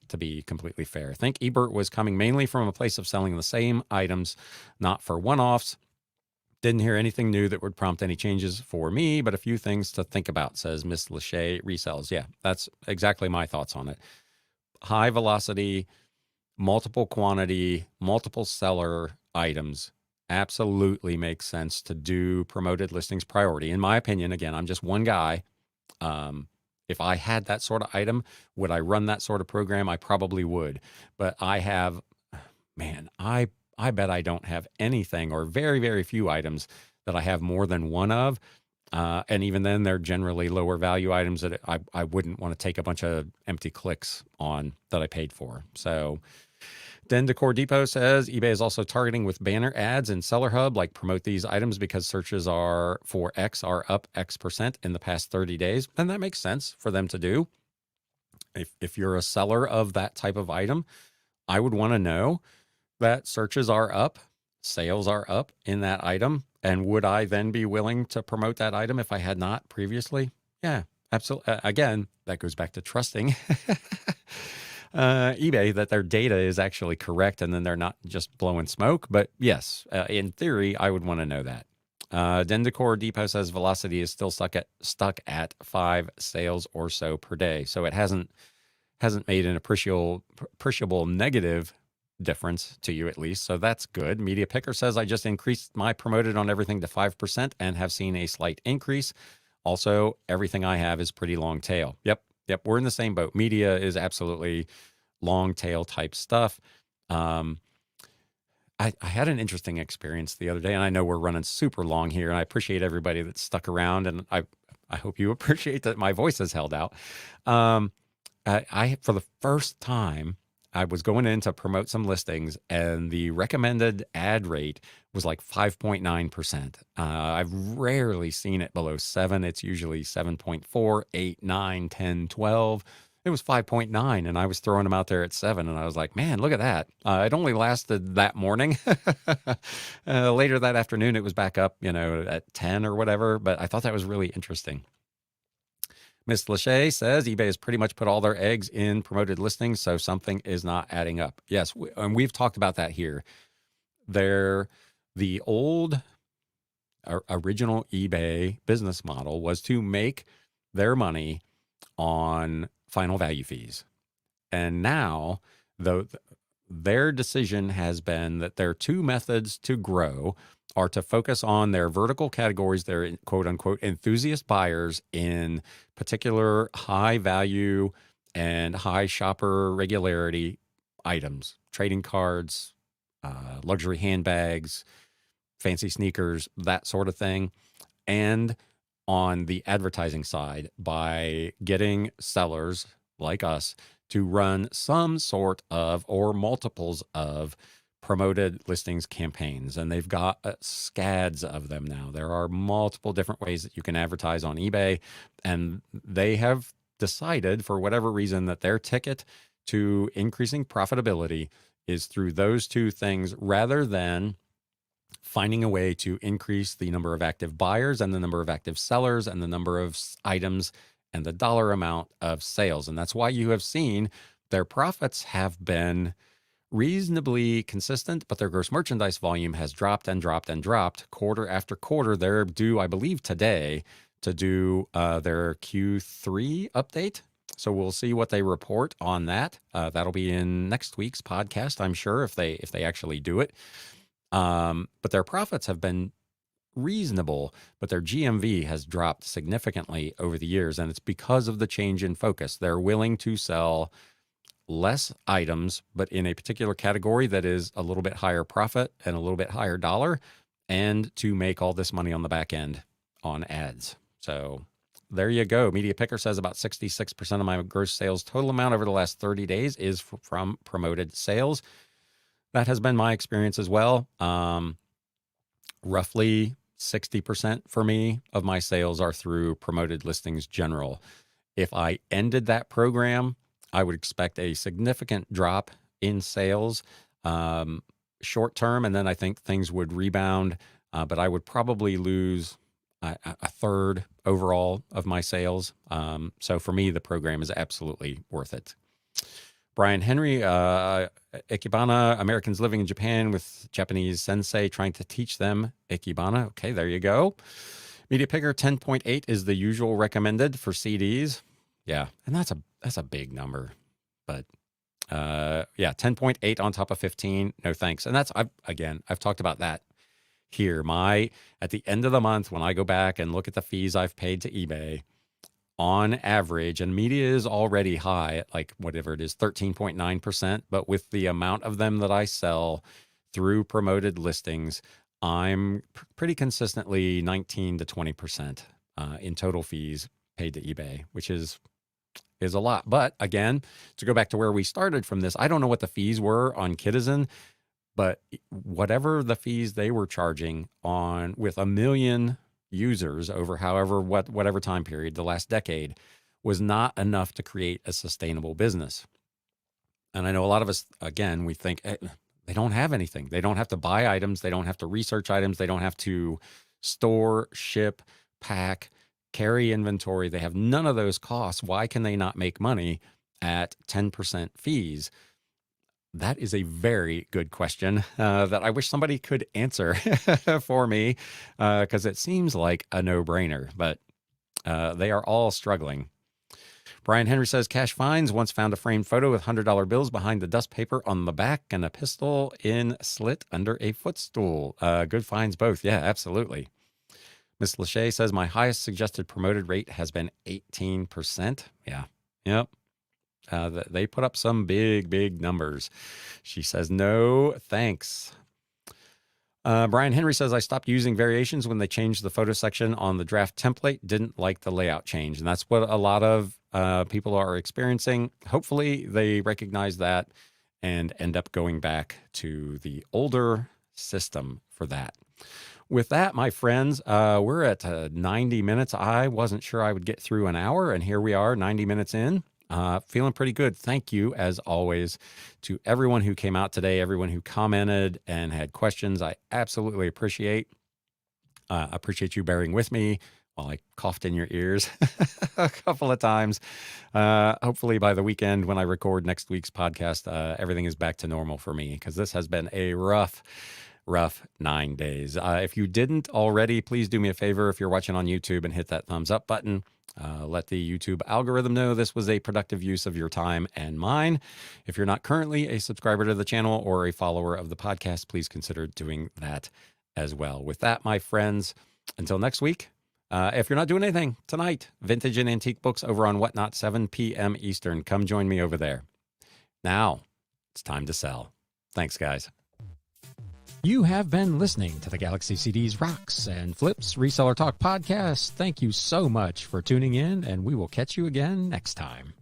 to be completely fair. I think Ebert was coming mainly from a place of selling the same items, not for one-offs. Didn't hear anything new that would prompt any changes for me, but a few things to think about, says Miss Lachey Resells. Yeah, that's exactly my thoughts on it. High velocity, multiple quantity, multiple seller items absolutely makes sense to do promoted listings priority. In my opinion, again, I'm just one guy. If I had that sort of item, would I run that sort of program? I probably would. But I have, man, I bet I don't have anything or very, very few items that I have more than one of. And even then, they're generally lower value items that I wouldn't want to take a bunch of empty clicks on that I paid for. So Den Decor Depot says eBay is also targeting with banner ads in Seller Hub, like promote these items because searches are for X are up X% in the past 30 days. And that makes sense for them to do. If you're a seller of that type of item, I would want to know that searches are up, sales are up in that item. And would I then be willing to promote that item if I had not previously? Yeah, absolutely. Again, that goes back to trusting eBay that their data is actually correct and then they're not just blowing smoke. But yes, in theory, I would want to know that. Den Decor Depot says velocity is still stuck at 5 sales or so per day. So it hasn't made an appreciable negative difference to you, at least. So that's good. Media Picker says, I just increased my promoted on everything to 5% and have seen a slight increase. Also, everything I have is pretty long tail. Yep. We're in the same boat. Media is absolutely long tail type stuff. I had an interesting experience the other day, and I know we're running super long here, and I appreciate everybody that's stuck around, and I hope you appreciate that my voice has held out. I for the first time, I was going in to promote some listings, and the recommended ad rate was like 5.9%. I've rarely seen it below 7. It's usually 7.4, 8, 9, 10, 12. It was 5.9 and I was throwing them out there at 7 and I was like, man, look at that. It only lasted that morning. Later that afternoon, it was back up, at 10 or whatever. But I thought that was really interesting. Miss Lachey says eBay has pretty much put all their eggs in promoted listings, so something is not adding up. Yes, and we've talked about that here. The old original eBay business model was to make their money on final value fees. And now, though, their decision has been that their two methods to grow are to focus on their vertical categories, their quote unquote enthusiast buyers in particular high value and high shopper regularity items, trading cards, luxury handbags, fancy sneakers, that sort of thing. And on the advertising side, by getting sellers like us to run some sort of or multiples of promoted listings campaigns. And they've got scads of them now. There are multiple different ways that you can advertise on eBay. And they have decided, for whatever reason, that their ticket to increasing profitability is through those two things rather than finding a way to increase the number of active buyers and the number of active sellers and the number of items and the dollar amount of sales. And that's why you have seen their profits have been reasonably consistent, but their gross merchandise volume has dropped and dropped and dropped quarter after quarter. They're due, I believe, today to do their Q3 update. So we'll see what they report on that. That'll be in next week's podcast, I'm sure, if they actually do it. But their profits have been reasonable, but their GMV has dropped significantly over the years. And it's because of the change in focus. They're willing to sell less items, but in a particular category that is a little bit higher profit and a little bit higher dollar, and to make all this money on the back end on ads. So there you go. Media Picker says about 66% of my gross sales total amount over the last 30 days is from promoted sales. That has been my experience as well. Roughly 60% for me of my sales are through promoted listings general. If I ended that program, I would expect a significant drop in sales short term, and then I think things would rebound, but I would probably lose a third overall of my sales. So for me, the program is absolutely worth it. Brian Henry, Ikebana, Americans living in Japan with Japanese sensei trying to teach them Ikebana. Okay, there you go. Media Picker 10.8 is the usual recommended for CDs. Yeah, and that's a big number. But yeah, 10.8 on top of 15. No thanks. And I've talked about that here. At the end of the month, when I go back and look at the fees I've paid to eBay, on average, and media is already high at like whatever it is, 13.9%. But with the amount of them that I sell through promoted listings, I'm pretty consistently 19 to 20% in total fees paid to eBay, which is a lot. But again, to go back to where we started from this, I don't know what the fees were on Kidizen, but whatever the fees they were charging on with 1 million users over whatever time period, the last decade, was not enough to create a sustainable business. And I know a lot of us, again, we think they don't have anything. They don't have to buy items. They don't have to research items. They don't have to store, ship, pack, carry inventory. They have none of those costs. Why can they not make money at 10% fees? That is a very good question that I wish somebody could answer for me, because it seems like a no-brainer, but they are all struggling. Brian Henry says, Cash Finds once found a framed photo with $100 bills behind the dust paper on the back and a pistol in slit under a footstool. Good finds both. Yeah, absolutely. Miss Lachey says, my highest suggested promoted rate has been 18%. Yeah. Yep. They put up some big numbers. She says, no, thanks. Brian Henry says, I stopped using variations when they changed the photo section on the draft template. Didn't like the layout change. And that's what a lot of people are experiencing. Hopefully they recognize that and end up going back to the older system for that. With that, my friends, we're at 90 minutes. I wasn't sure I would get through an hour, and here we are, 90 minutes in. Feeling pretty good. Thank you, as always, to everyone who came out today, everyone who commented and had questions. I absolutely appreciate you bearing with me while I coughed in your ears a couple of times. Hopefully by the weekend when I record next week's podcast, everything is back to normal for me, because this has been a rough 9 days. If you didn't already, please do me a favor if you're watching on YouTube and hit that thumbs up button. Let the YouTube algorithm know this was a productive use of your time and mine. If you're not currently a subscriber to the channel or a follower of the podcast, please consider doing that as well. With that, my friends, until next week, if you're not doing anything tonight, vintage and antique books over on Whatnot, 7 p.m. Eastern. Come join me over there. Now, it's time to sell. Thanks, guys. You have been listening to the Galaxy CDs Rocks and Flips Reseller Talk podcast. Thank you so much for tuning in, and we will catch you again next time.